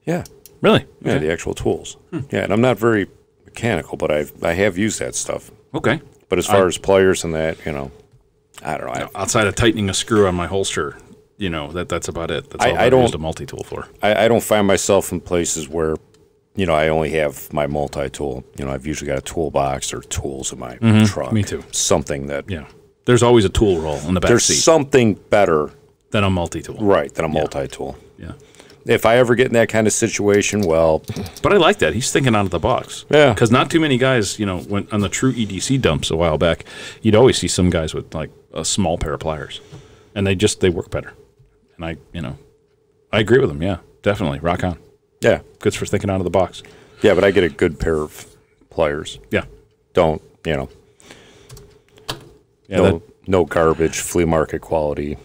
Yeah, really? Yeah, the actual tools. Yeah, and I'm not very mechanical, but I have used that stuff. Okay. But as far as pliers and that, I don't know. Outside of tightening a screw on my holster, that's about it. That's all I've used a multi-tool for. I don't find myself in places where I only have my multi-tool. I've usually got a toolbox or tools in my truck. Me too. Something that... Yeah. There's always a tool roll in the back seat. There's something better... than a multi-tool. Right, than a multi-tool. Yeah. If I ever get in that kind of situation, well... But I like that. He's thinking out of the box. Yeah. Because not too many guys, when on the true EDC dumps a while back, you'd always see some guys with, like, a small pair of pliers. And they work better. And I agree with him, yeah. Definitely. Rock on. Yeah. Good for thinking out of the box. Yeah, but I get a good pair of pliers. Yeah. Don't, Yeah, no garbage, flea market quality.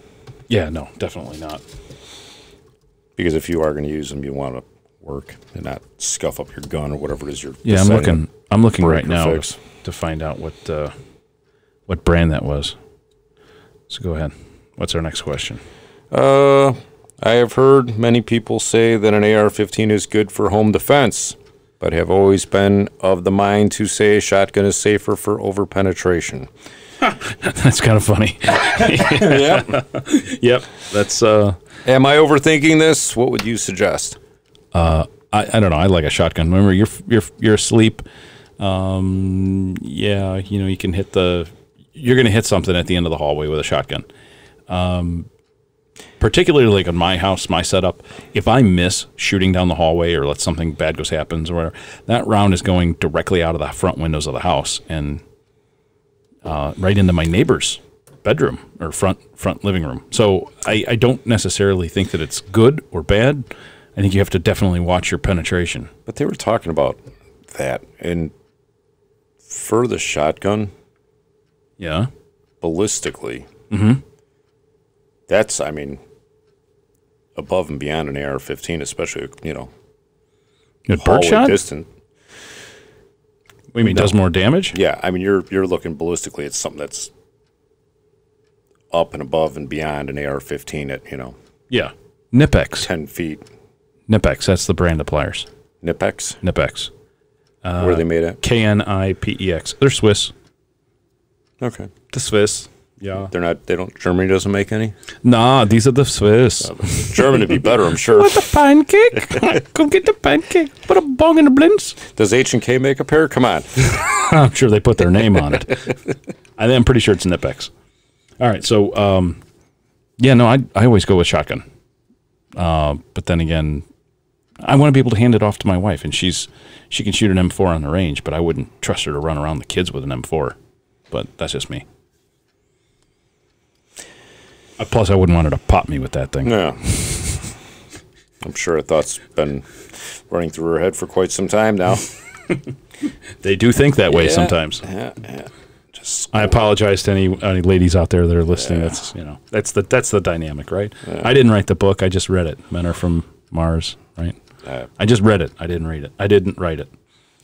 Yeah, no, definitely not. Because if you are going to use them, you want to work and not scuff up your gun or whatever it is you're... Yeah, I'm looking right now to find out what brand that was. So go ahead. What's our next question? I have heard many people say that an AR-15 is good for home defense, but have always been of the mind to say a shotgun is safer for over-penetration. That's kind of funny. Yep. That's... Am I overthinking this? What would you suggest? I don't know. I like a shotgun. Remember, you're asleep. Yeah, you can hit you're going to hit something at the end of the hallway with a shotgun. Particularly like in my house, my setup, if I miss shooting down the hallway or let something bad happens or whatever, that round is going directly out of the front windows of the house and right into my neighbor's bedroom or front living room. So I don't necessarily think that it's good or bad. I think you have to definitely watch your penetration. But they were talking about that, and for the shotgun, yeah, ballistically, that's, above and beyond an AR-15, especially, birdshot distant. What do you mean, does more damage? Yeah, you're looking ballistically at something that's up and above and beyond an AR-15 at, Yeah. Nipex. 10 feet. Nipex, that's the brand of pliers. Nipex? Nipex. Where are they made at? Knipex. They're Swiss. Okay. The Swiss. Yeah. Germany doesn't make any? Nah, these are the Swiss. German would be better, I'm sure. What the pancake? Come get the pancake. Put a bong in the blintz. Does H&K make a pair? Come on. I'm sure they put their name on it. I'm pretty sure it's Nipex. All right. So, yeah, no, I always go with shotgun. But then again, I want to be able to hand it off to my wife, and she can shoot an M4 on the range, but I wouldn't trust her to run around the kids with an M4. But that's just me. Plus, I wouldn't want her to pop me with that thing. Yeah. I'm sure a thought's been running through her head for quite some time now. They do think that way sometimes. Yeah. I apologize to any ladies out there that are listening. Yeah. That's the dynamic, right? Yeah. I didn't write the book. I just read it. Men Are From Mars, right? I just read it. I didn't read it. I didn't write it.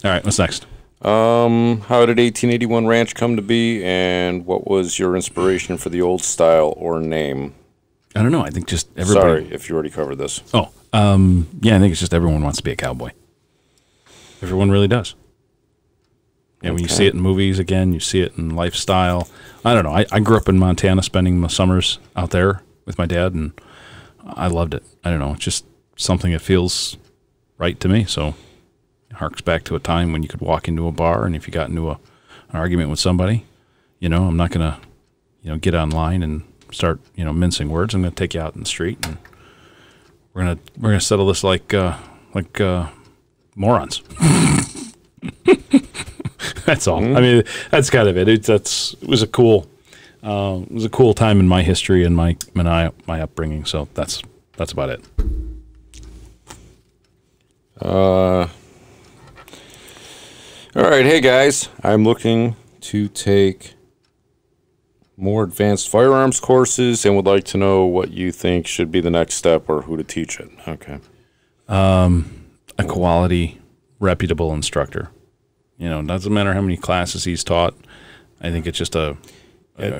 All right, what's next? How did 1881 Ranch come to be, and what was your inspiration for the old style or name? I don't know. I think just everybody. Sorry if you already covered this. Oh, yeah. I think it's just everyone wants to be a cowboy. Everyone really does. And when you see it in movies, again, you see it in lifestyle. I don't know. I grew up in Montana, spending the summers out there with my dad, and I loved it. I don't know. It's just something that feels right to me. So it harks back to a time when you could walk into a bar, and if you got into an argument with somebody, I'm not going to, get online and start, mincing words. I'm going to take you out in the street, and we're gonna settle this like morons. That's all. I mean, that's kind of it. It was a cool time in my history and my upbringing. So that's about it. All right, hey guys, I'm looking to take more advanced firearms courses and would like to know what you think should be the next step or who to teach it. Okay. A quality, reputable instructor. Doesn't matter how many classes he's taught. I think it's just a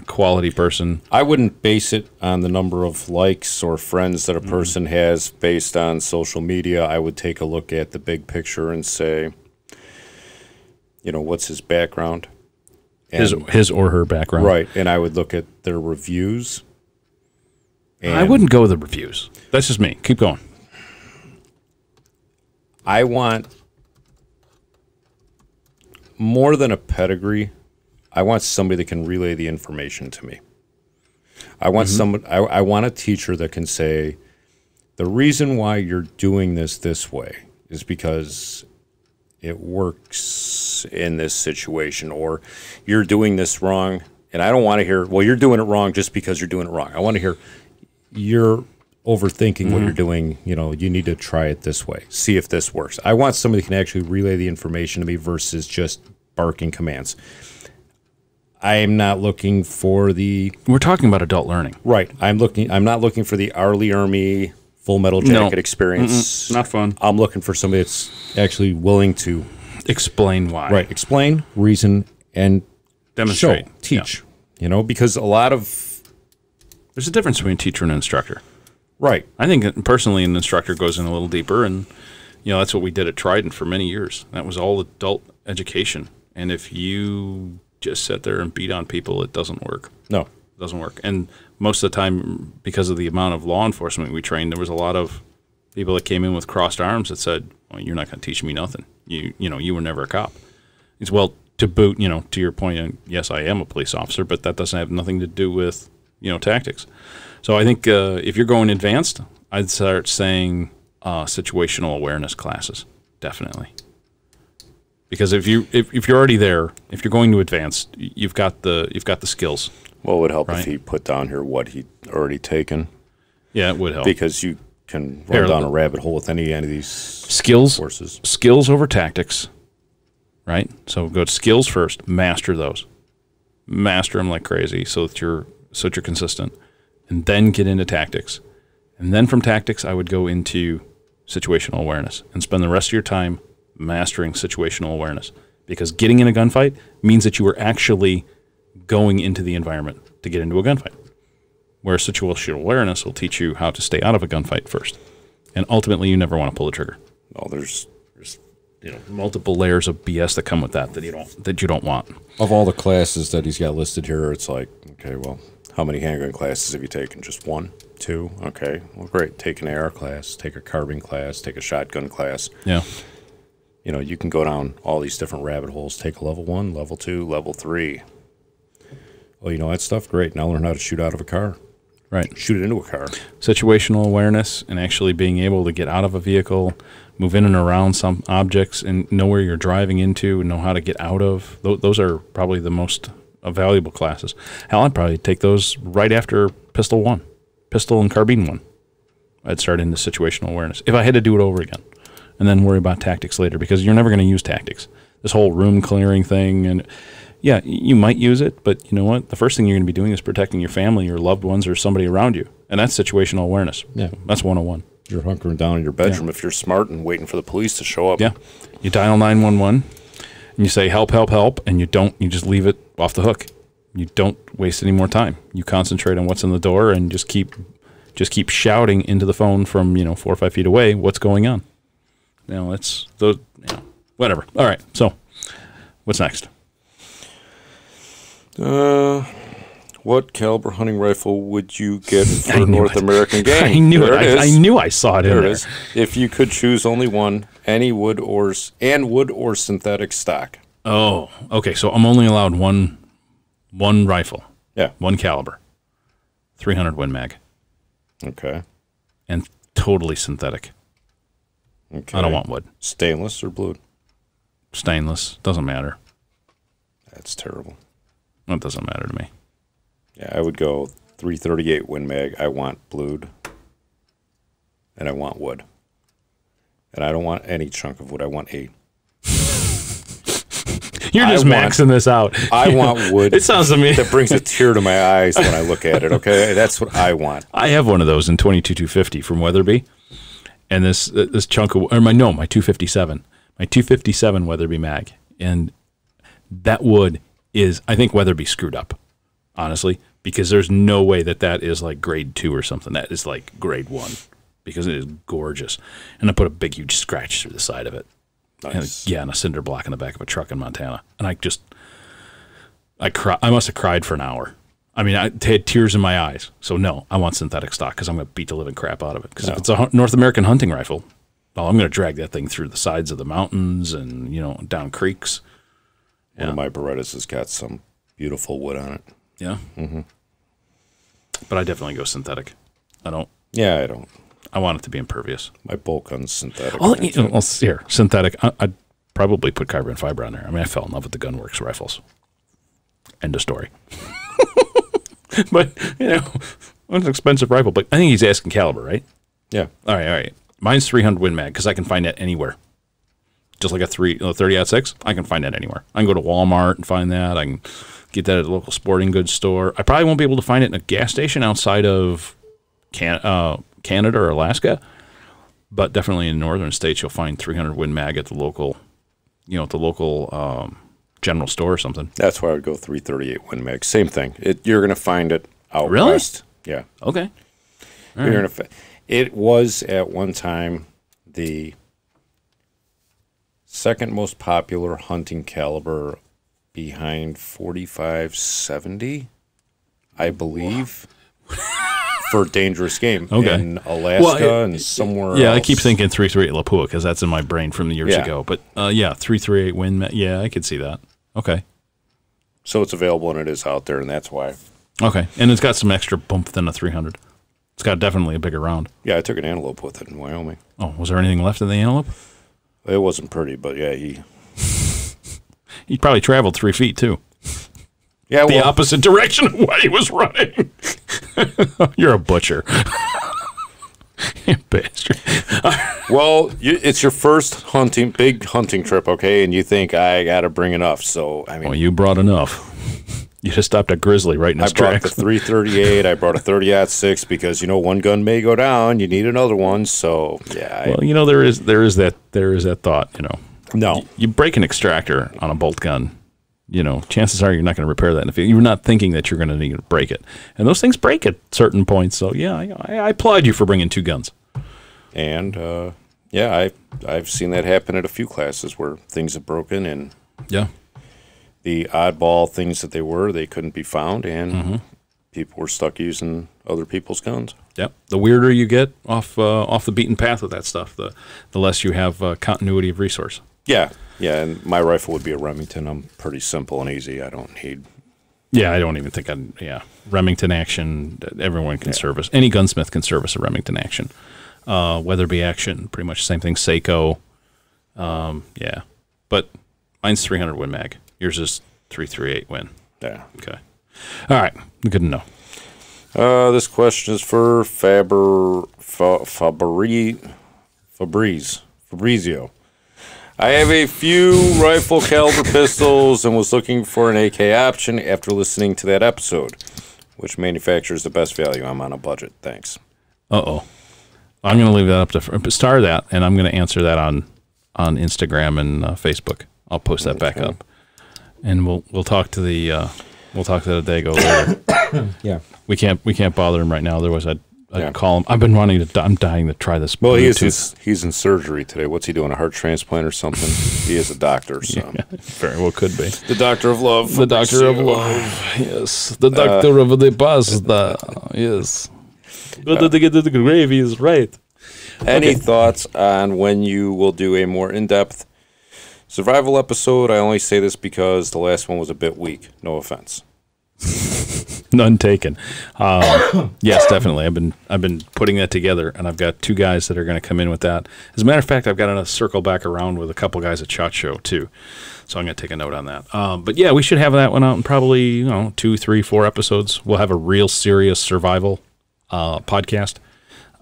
quality person. I wouldn't base it on the number of likes or friends that a person has based on social media. I would take a look at the big picture and say, what's his background? And, his or her background. Right. And I would look at their reviews. And I wouldn't go with the reviews. That's just me. Keep going. I want more than a pedigree. I want somebody that can relay the information to me. I want I want a teacher that can say, the reason why you're doing this way is because it works in this situation, or you're doing this wrong. And I don't want to hear, well, you're doing it wrong just because you're doing it wrong. I want to hear, you're overthinking what you're doing. You need to try it this way. See if this works. I want somebody who can actually relay the information to me versus just barking commands. I am not looking for the... We're talking about adult learning. Right. I'm not looking for the Arlie Army Full Metal Jacket experience. Not fun. I'm looking for somebody that's actually willing to... Explain why. Right. Explain, reason, and demonstrate. Show, teach. Because a lot of... There's a difference between teacher and instructor. Right. I think personally an instructor goes in a little deeper, and that's what we did at Trident for many years. That was all adult education. And if you just sit there and beat on people, it doesn't work. No. It doesn't work. And most of the time, because of the amount of law enforcement we trained, there was a lot of people that came in with crossed arms that said, well, you're not going to teach me nothing. You were never a cop. It's, well, to boot, to your point, yes, I am a police officer, but that doesn't have nothing to do with, tactics. So I think if you're going advanced, I'd start saying situational awareness classes, definitely. Because if you're already there, if you're going to advanced, you've got the skills. Well, it would help right? if he put down here what he'd already taken. Yeah, it would help. Because you can run down a rabbit hole with any of these skills courses. Skills over tactics, right? So go to skills first, master those. Master them like crazy so that you're consistent. And then get into tactics. And then from tactics, I would go into situational awareness and spend the rest of your time mastering situational awareness. Because getting in a gunfight means that you are actually going into the environment to get into a gunfight. Where situational awareness will teach you how to stay out of a gunfight first. And ultimately, you never want to pull the trigger. Oh, there's multiple layers of BS that come with that you don't want. Of all the classes that he's got listed here, it's like, okay, well, how many handgun classes have you taken? Just 1, 2? Okay, well, great. Take an AR class, take a carbine class, take a shotgun class. Yeah. You can go down all these different rabbit holes. Take a level 1, level 2, level 3. Well, you know that stuff? Great. Now learn how to shoot out of a car. Right. Shoot it into a car. Situational awareness and actually being able to get out of a vehicle, move in and around some objects, and know where you're driving into and know how to get out of. Those are probably the most valuable classes. Hell, I'd probably take those right after Pistol 1, Pistol and Carbine 1. I'd start into situational awareness if I had to do it over again, and then worry about tactics later, because you're never going to use tactics. This whole room clearing thing, and yeah, you might use it, but you know what? The first thing you're going to be doing is protecting your family, your loved ones, or somebody around you, and that's situational awareness. Yeah. That's 101. You're hunkering down in your bedroom if you're smart and waiting for the police to show up. Yeah. You dial 911, and you say, help, help, help, and you just leave it off the hook. You don't waste any more time. You concentrate on what's in the door and just keep shouting into the phone from, 4 or 5 feet away what's going on. It's those, whatever. All right. So what's next? What caliber hunting rifle would you get for North American game? I knew it. I knew I saw it in there. There it is. If you could choose only one, any wood or synthetic stock. Oh, okay. So I'm only allowed one rifle. Yeah. One caliber. 300 Win Mag. Okay. And totally synthetic. Okay. I don't want wood. Stainless or blued? Stainless. Doesn't matter. That's terrible. It doesn't matter to me. Yeah, I would go 338 Win Mag. I want blued. And I want wood. And I don't want any chunk of wood. I want 8. You're just maxing this out. I want wood. It sounds to me that brings a tear to my eyes when I look at it. Okay, that's what I want. I have one of those in 22-250 from Weatherby, and this chunk of my 257, my 257 Weatherby mag, and that wood is, I think Weatherby screwed up, honestly, because there's no way that is like grade 2 or something. That is like grade 1 because it is gorgeous, and I put a big huge scratch through the side of it. Nice. And a cinder block in the back of a truck in Montana. And I must have cried for an hour. I mean, I had tears in my eyes. So, no, I want synthetic stock because I'm going to beat the living crap out of it. Because if it's a North American hunting rifle, well, I'm going to drag that thing through the sides of the mountains and, down creeks. One of my Berettas has got some beautiful wood on it. Yeah? Mm-hmm. But I definitely go synthetic. I don't. Yeah, I don't. I want it to be impervious. My bolt gun's synthetic. Well, here, synthetic. I'd probably put carbon fiber on there. I mean, I fell in love with the Gunworks rifles. End of story. But, it's an expensive rifle. But I think he's asking caliber, right? Yeah. All right. Mine's 300 Win Mag because I can find that anywhere. Just like a 30-06, I can find that anywhere. I can go to Walmart and find that. I can get that at a local sporting goods store. I probably won't be able to find it in a gas station outside of Canada or Alaska, but definitely in northern states you'll find 300 Win Mag at the local, general store or something. That's why I would go 338 Win Mag. Same thing. You're going to find it out really? west. Yeah. Okay. It was at one time the second most popular hunting caliber behind 4570, I believe. For dangerous game in Alaska and somewhere else. I keep thinking 338 Lapua because that's in my brain from the years ago. But 338 Win, I could see that. Okay. So it's available and it is out there, and that's why. Okay, and it's got some extra bump than a 300. It's got definitely a bigger round. Yeah, I took an antelope with it in Wyoming. Oh, was there anything left in the antelope? It wasn't pretty, but yeah, he probably traveled 3 feet too. Yeah, the opposite direction of what he was running. You're a butcher. You bastard. Well, it's your first big hunting trip, okay? And you think, I got to bring enough. So, I mean. Well, you brought enough. You just stopped a grizzly right in his tracks. I brought the 338. I brought a 30-06 because, one gun may go down. You need another one. So, yeah. Well, there is that thought, No. You break an extractor on a bolt gun. Chances are you're not going to repair that in the field. You're not thinking that you're going to need to break it. And those things break at certain points. So, yeah, I applaud you for bringing 2 guns. And, I've seen that happen at a few classes where things have broken and the oddball things that they couldn't be found, and people were stuck using other people's guns. Yep. The weirder you get off the beaten path with that stuff, the less you have continuity of resource. Yeah. Yeah, and my rifle would be a Remington. I'm pretty simple and easy. I don't need Yeah, I don't even think Remington action, everyone can service. Any gunsmith can service a Remington action. Weatherby action, pretty much the same thing. Seiko. Yeah. But mine's 300 Win Mag. Yours is 338 Win. Yeah. Okay. All right. Good to know. This question is for Fabrizio. I have a few rifle caliber pistols and was looking for an AK option after listening to that episode. Which manufacturer is the best value? I'm on a budget. Thanks. Uh-oh. I'm going to leave that up to Star that, and I'm going to answer that on Instagram and Facebook. I'll post that back up, and we'll talk to the Dago later. Yeah, we can't bother him right now. Otherwise, I'd call him. I'm dying to try this. Well, he's in surgery today. What's he doing? A heart transplant or something? He is a doctor, so yeah, very well could be the doctor of love. The doctor of love. Yes, the doctor of the pasta. Yes. But to get to the grave, he is right. Any thoughts on when you will do a more in-depth survival episode? I only say this because the last one was a bit weak. No offense. None taken. Yes, definitely. I've been putting that together, and I've got 2 guys that are going to come in with that. As a matter of fact, I've got to circle back around with a couple guys at SHOT Show too, so I'm going to take a note on that. But yeah, we should have that one out in probably 2, 3, 4 episodes. We'll have a real serious survival podcast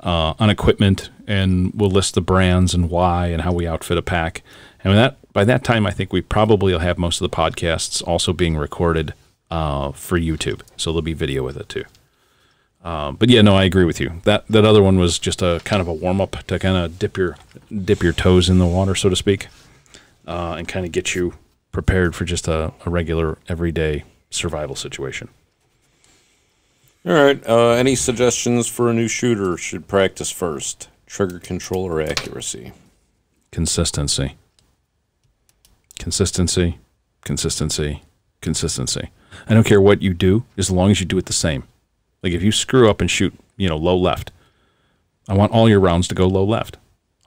on equipment, and we'll list the brands and why and how we outfit a pack. And by that time, I think we probably will have most of the podcasts also being recorded for YouTube, so there'll be video with it too. But yeah, no, I agree with you. That other one was just a kind of a warm up to kind of dip your toes in the water, so to speak, and kind of get you prepared for just a regular everyday survival situation. All right. Any suggestions for a new shooter should practice first? Trigger control or accuracy? Consistency. Consistency. Consistency. Consistency. I don't care what you do, as long as you do it the same. Like if you screw up and shoot, low left, I want all your rounds to go low left.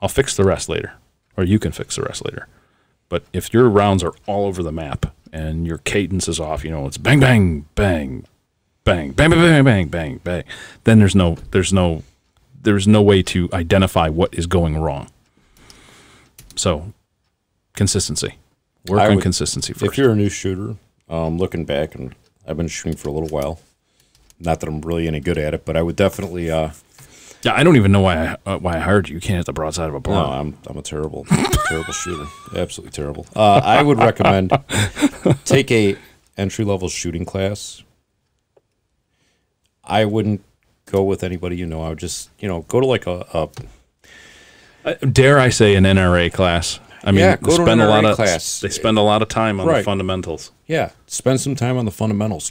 I'll fix the rest later, or you can fix the rest later. But if your rounds are all over the map and your cadence is off, it's bang, bang, bang, bang, bang, bang, bang, bang, bang, bang, then there's no way to identify what is going wrong. So, consistency. Work on consistency first. If you're a new shooter, looking back, and I've been shooting for a little while, not that I'm really any good at it, but I would definitely. Yeah, I don't even know why I hired you. You can't hit the broadside of a barn. No, I'm a terrible shooter. Absolutely terrible. I would recommend take a entry-level shooting class. I wouldn't go with anybody I would just, go to like a dare I say an NRA class. I mean, yeah, go to an NRA class. They spend a lot of time on the fundamentals. Yeah, spend some time on the fundamentals.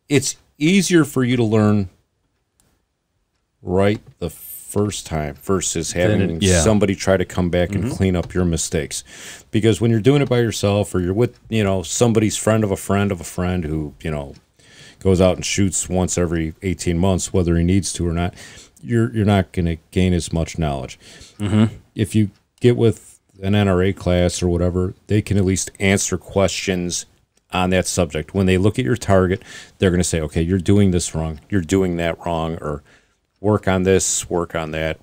It's easier for you to learn right the first time versus having somebody try to come back and clean up your mistakes. Because when you're doing it by yourself, or you're with, somebody's friend of a friend of a friend who, goes out and shoots once every 18 months, whether he needs to or not, you're not going to gain as much knowledge. Mm-hmm. If you get with an NRA class or whatever, they can at least answer questions on that subject. When they look at your target, they're going to say, okay, you're doing this wrong, you're doing that wrong, or work on this, work on that.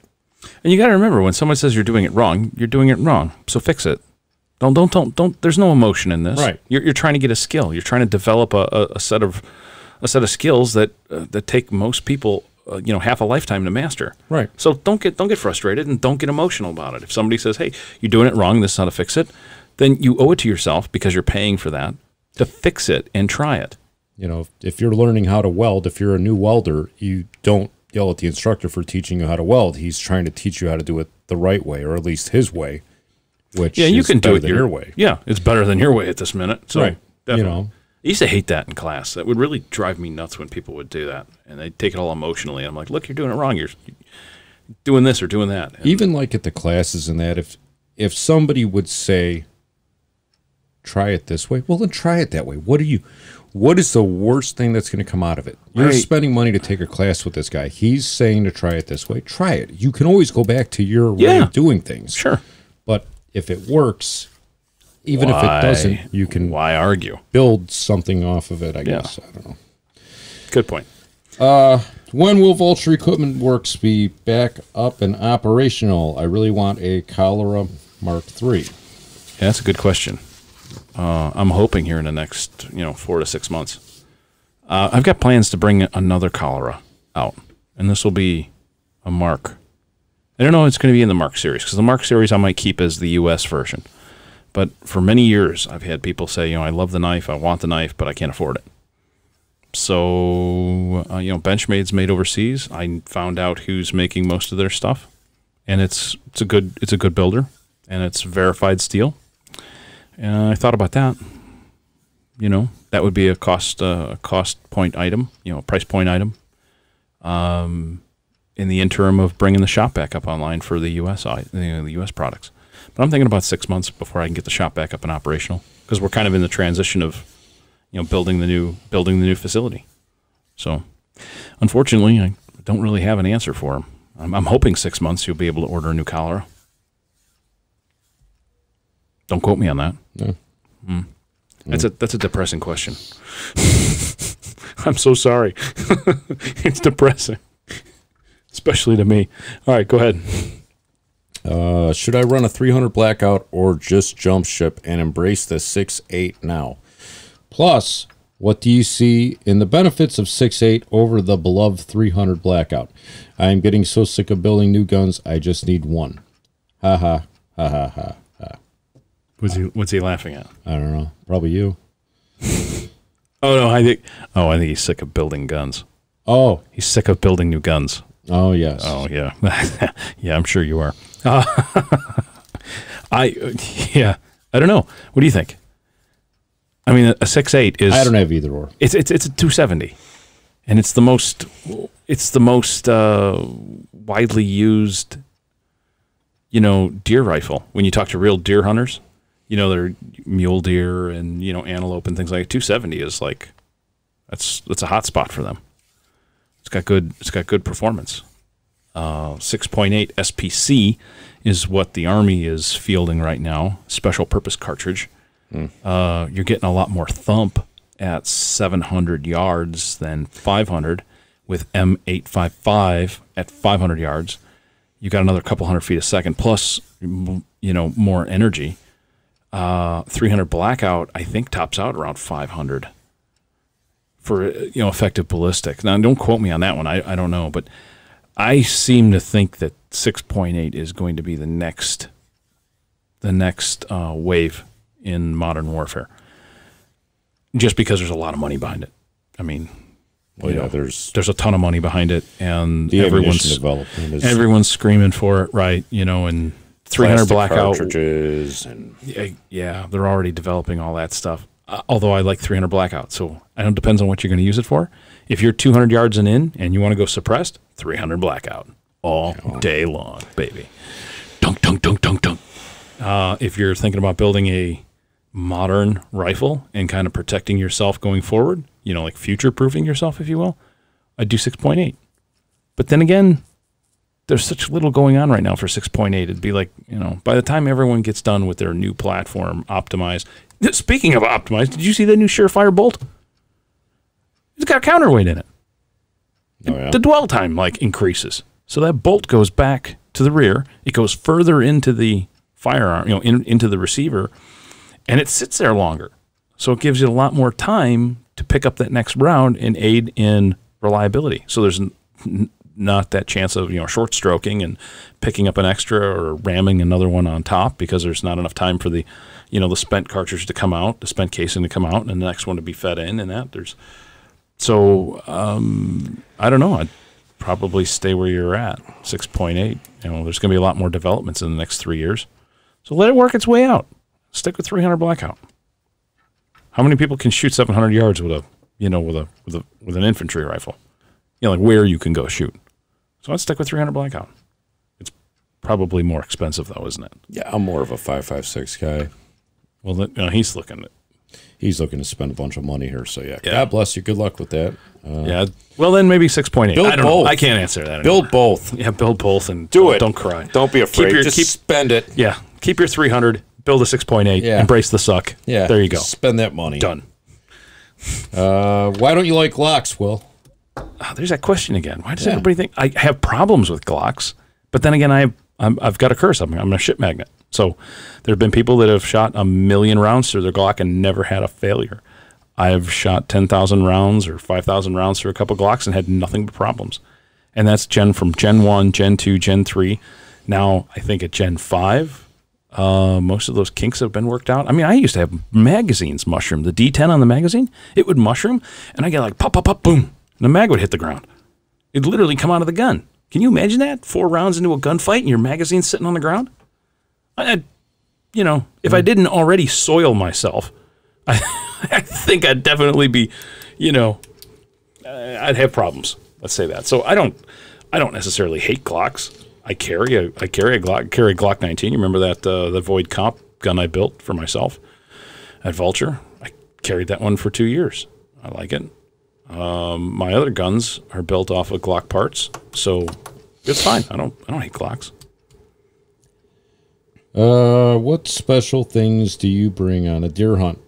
And you got to remember, when someone says you're doing it wrong, you're doing it wrong. So fix it. Don't. There's no emotion in this. Right. You're trying to get a skill. You're trying to develop a set of skills that take most people half a lifetime to master. Right. So don't get frustrated and don't get emotional about it. If somebody says, "Hey, you're doing it wrong. This is how to fix it," then you owe it to yourself, because you're paying for that, to fix it and try it. If you're learning how to weld, if you're a new welder, you don't yell at the instructor for teaching you how to weld. He's trying to teach you how to do it the right way, or at least his way, which you can do it your way. Yeah, it's better than your way at this minute. So right. Definitely. I used to hate that in class. That would really drive me nuts when people would do that, and they'd take it all emotionally. I'm like, look, you're doing it wrong. You're doing this or doing that. And even like at the classes and that, if somebody would say, try it this way, well, then try it that way. What is the worst thing that's going to come out of it? You're spending money to take a class with this guy. He's saying to try it this way. Try it. You can always go back to your way of doing things. Sure. But if it works, even if it doesn't, you can Why argue? build something off of it, I guess. I don't know. Good point. When will Vulture Equipment Works be back up and operational? I really want a Cholera Mark III. Yeah, that's a good question. I'm hoping here in the next 4 to 6 months. I've got plans to bring another Cholera out, and this will be a Mark. I don't know if it's going to be in the Mark series, because the Mark series I might keep as the U.S. version. But for many years, I've had people say, I love the knife, I want the knife, but I can't afford it. So, Benchmade's made overseas. I found out who's making most of their stuff, and it's a good builder, and it's verified steel. And I thought about that. That would be a cost point item, a price point item. In the interim of bringing the shop back up online for the U.S. The U.S. products, but I'm thinking about 6 months before I can get the shop back up and operational, because we're kind of in the transition of building the new facility. So, unfortunately, I don't really have an answer for him. I'm hoping 6 months you'll be able to order a new Cholera. Don't quote me on that. No. That's a depressing question. I'm so sorry. It's depressing, especially to me. All right, go ahead. Should I run a 300 blackout or just jump ship and embrace the 6.8 now? Plus, what do you see in the benefits of 6.8 over the beloved 300 blackout? I am getting so sick of building new guns, I just need one. Ha ha, ha ha ha ha. What's he laughing at? I don't know. Probably you. Oh no, I think he's sick of building guns. Oh. He's sick of building new guns. Oh, yes. Oh, yeah. Yeah, I'm sure you are. I don't know. What do you think? I mean, a 6.8 is... I don't have either or. It's a 270, and it's the most widely used, deer rifle. When you talk to real deer hunters, they're mule deer and antelope and things like that. 270 is like that's a hot spot for them. It's got good performance. 6.8 SPC is what the Army is fielding right now. Special purpose cartridge. You're getting a lot more thump at 700 yards than 500 with M855 at 500 yards. You got another couple hundred feet a second, plus more energy. 300 blackout, I think, tops out around 500 for effective ballistic. Now, don't quote me on that one. I don't know, but I seem to think that 6.8 is going to be the next wave in modern warfare, just because there's a lot of money behind it. I mean, there's a ton of money behind it, and everyone's screaming for it, right? And 300 blackout cartridges, and yeah, they're already developing all that stuff. Although I like 300 blackout, so I know it depends on what you're going to use it for. If you're 200 yards and in, and you want to go suppressed, 300 blackout all day long, baby. Dunk, dunk, dunk, dunk, dunk. If you're thinking about building a modern rifle and kind of protecting yourself going forward, like future-proofing yourself, if you will, I'd do 6.8. But then again, there's such little going on right now for 6.8. It'd be like, by the time everyone gets done with their new platform optimized. Speaking of optimized, did you see the new Surefire bolt? It's got a counterweight in it. Oh, yeah. The dwell time increases. So that bolt goes back to the rear. It goes further into the firearm, into the receiver, and it sits there longer. So it gives you a lot more time to pick up that next round and aid in reliability. So there's not that chance of short stroking and picking up an extra or ramming another one on top, because there's not enough time for the the spent cartridge to come out, the spent casing to come out, and the next one to be fed in, and that there's. So I don't know. I'd probably stay where you're at, 6.8. There's going to be a lot more developments in the next 3 years. So let it work its way out. Stick with 300 blackout. How many people can shoot 700 yards with an infantry rifle? Where you can go shoot. So I'd stick with 300 blackout. It's probably more expensive though, isn't it? Yeah, I'm more of a 5.56 guy. Well, he's looking to spend a bunch of money here. So yeah. God bless you. Good luck with that. Yeah. Well, then maybe 6.8. Build I don't both. know. I can't answer that. build both. Yeah, build both and Do it. Don't cry. Don't be afraid. Just spend it. Yeah. Keep your 300. build a 6.8, Yeah. embrace the suck. Yeah. There you go. Spend that money. Done. Why don't you like Glocks, Will? Oh, there's that question again. Why does everybody think I have problems with Glocks? But then again, I've got a curse. I'm a shit magnet. So there have been people that have shot 1 million rounds through their Glock and never had a failure. I've shot 10,000 rounds or 5,000 rounds through a couple Glocks and had nothing but problems. And that's from Gen 1, Gen 2, Gen 3. Now, I think at Gen 5, most of those kinks have been worked out. I mean, I used to have magazines mushroom. The D10 on the magazine, it would mushroom, and I get like pop, pop, pop, boom, and the mag would hit the ground. It'd literally come out of the gun. Can you imagine that? 4 rounds into a gunfight and your magazine's sitting on the ground? If I didn't already soil myself, I think I'd definitely be, I'd have problems. Let's say that. So I don't necessarily hate Glocks. I carry a Glock 19. You remember that the Void Comp gun I built for myself at Vulture? I carried that one for 2 years. I like it. My other guns are built off of Glock parts, so it's fine. I don't hate Glocks. What special things do you bring on a deer hunt?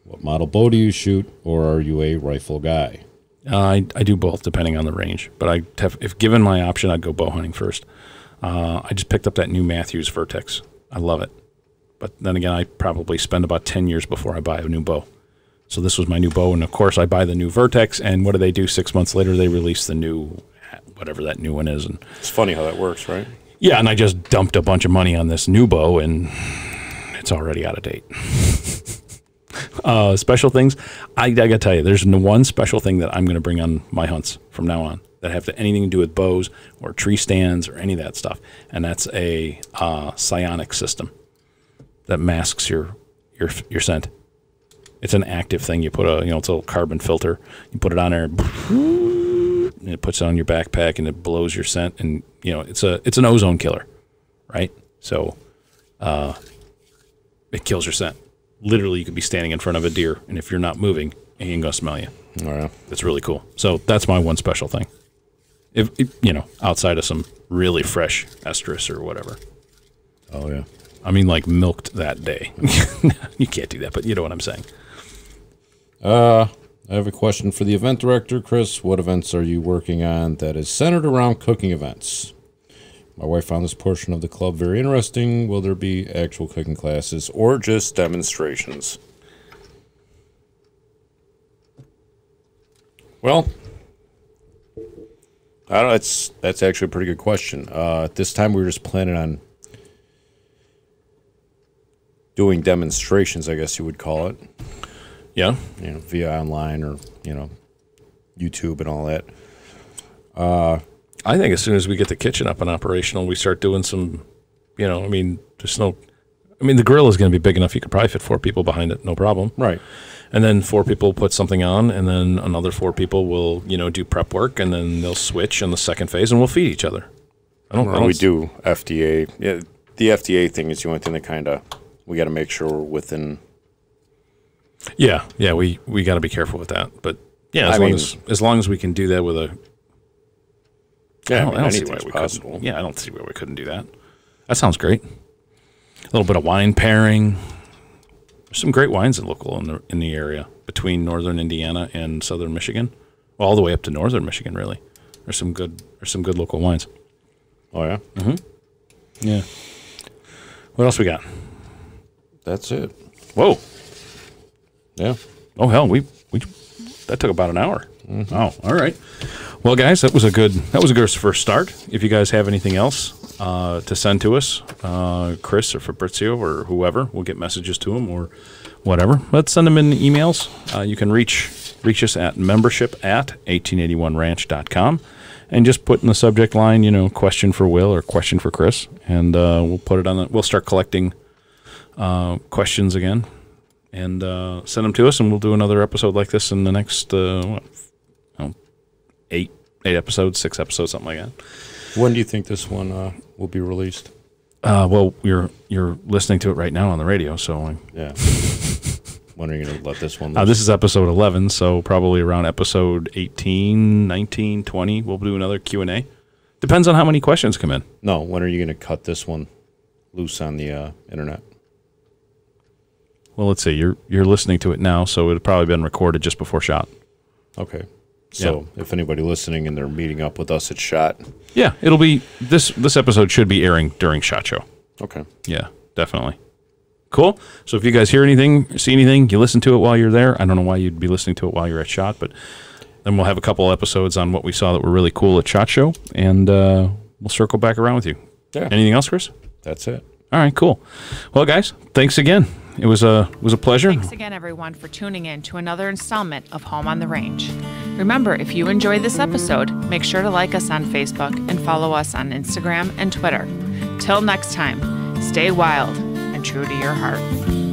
What model bow do you shoot, or are you a rifle guy? I do both, depending on the range. But if given my option, I'd go bow hunting first. I just picked up that new Matthews Vertex. I love it. But then again, I probably spend about 10 years before I buy a new bow. So this was my new bow, and of course, I buy the new Vertex, and what do they do 6 months later? They release the new, whatever that new one is. And It's funny how that works, right? yeah, and I just dumped a bunch of money on this new bow, and it's already out of date. Special things, I got to tell you, there's one special thing that I'm going to bring on my hunts from now on that have anything to do with bows or tree stands or any of that stuff, and that's a psionic system that masks your scent. It's an active thing. You put it's a little carbon filter. You put it on there, and it puts it on your backpack, and it blows your scent. And it's an ozone killer, right? So it kills your scent. Literally, you could be standing in front of a deer, and if you're not moving, he ain't gonna smell you. All right. It's really cool. So that's my one special thing. If outside of some really fresh estrus or whatever. Oh yeah. I mean, like milked that day. You can't do that, but you know what I'm saying. I have a question for the event director, Chris. What events are you working on that is centered around cooking events? My wife found this portion of the club very interesting. Will there be actual cooking classes Or just demonstrations. Well, I don't know. That's actually a pretty good question. At this time, we were just planning on doing demonstrations, I guess you would call it, Yeah. via online or, YouTube and all that. I think as soon as we get the kitchen up and operational, we start doing some, the grill is going to be big enough. You could probably fit 4 people behind it, no problem. Right. And then 4 people put something on, and then another 4 people will, do prep work, and then they'll switch in the second phase, and we'll feed each other. We do FDA. Yeah, the FDA thing is the only thing that we got to make sure we're within. Yeah, we got to be careful with that. But yeah, as long as we can do that with a. Yeah, I don't see why we couldn't. Yeah, I don't see why we couldn't do that. That sounds great. A little bit of wine pairing. There's some great wines in the area between northern Indiana and southern Michigan, well, all the way up to northern Michigan. Really, there's some good local wines. Oh yeah. Mm-hmm. Yeah. What else we got? That's it. Whoa. Yeah. Oh hell, we that took about an hour. Mm-hmm. Oh, all right. Well, guys, that was a good first start. If you guys have anything else to send to us, Chris or Fabrizio or whoever, we'll get messages to them or whatever. Let's send them in emails. You can reach us at membership@1881ranch.com and just put in the subject line, question for Will or question for Chris, and we'll put it on. We'll start collecting questions again and send them to us, and we'll do another episode like this in the next 8 episodes, 6 episodes, something like that. When do you think this one will be released? Well, you're listening to it right now on the radio, so yeah. When are you going to let this one? This is episode 11, so probably around episode 18, 19, 20, we'll do another Q&A. Depends on how many questions come in. No, when are you going to cut this one loose on the internet? Well, let's see. You're listening to it now, so it had probably been recorded just before SHOT. Okay. So if anybody listening and they're meeting up with us at SHOT. Yeah, it'll be this episode should be airing during SHOT Show. Okay. Yeah, definitely. Cool. So if you guys hear anything, see anything, you listen to it while you're there. I don't know why you'd be listening to it while you're at SHOT, but then we'll have a couple episodes on what we saw that were really cool at SHOT Show, and we'll circle back around with you. Yeah. Anything else, Chris? That's it. All right, cool. Well, guys, thanks again. It was a pleasure. Thanks again, everyone, for tuning in to another installment of Home on the Range. Remember, if you enjoyed this episode, make sure to like us on Facebook and follow us on Instagram and Twitter. Till next time, stay wild and true to your heart.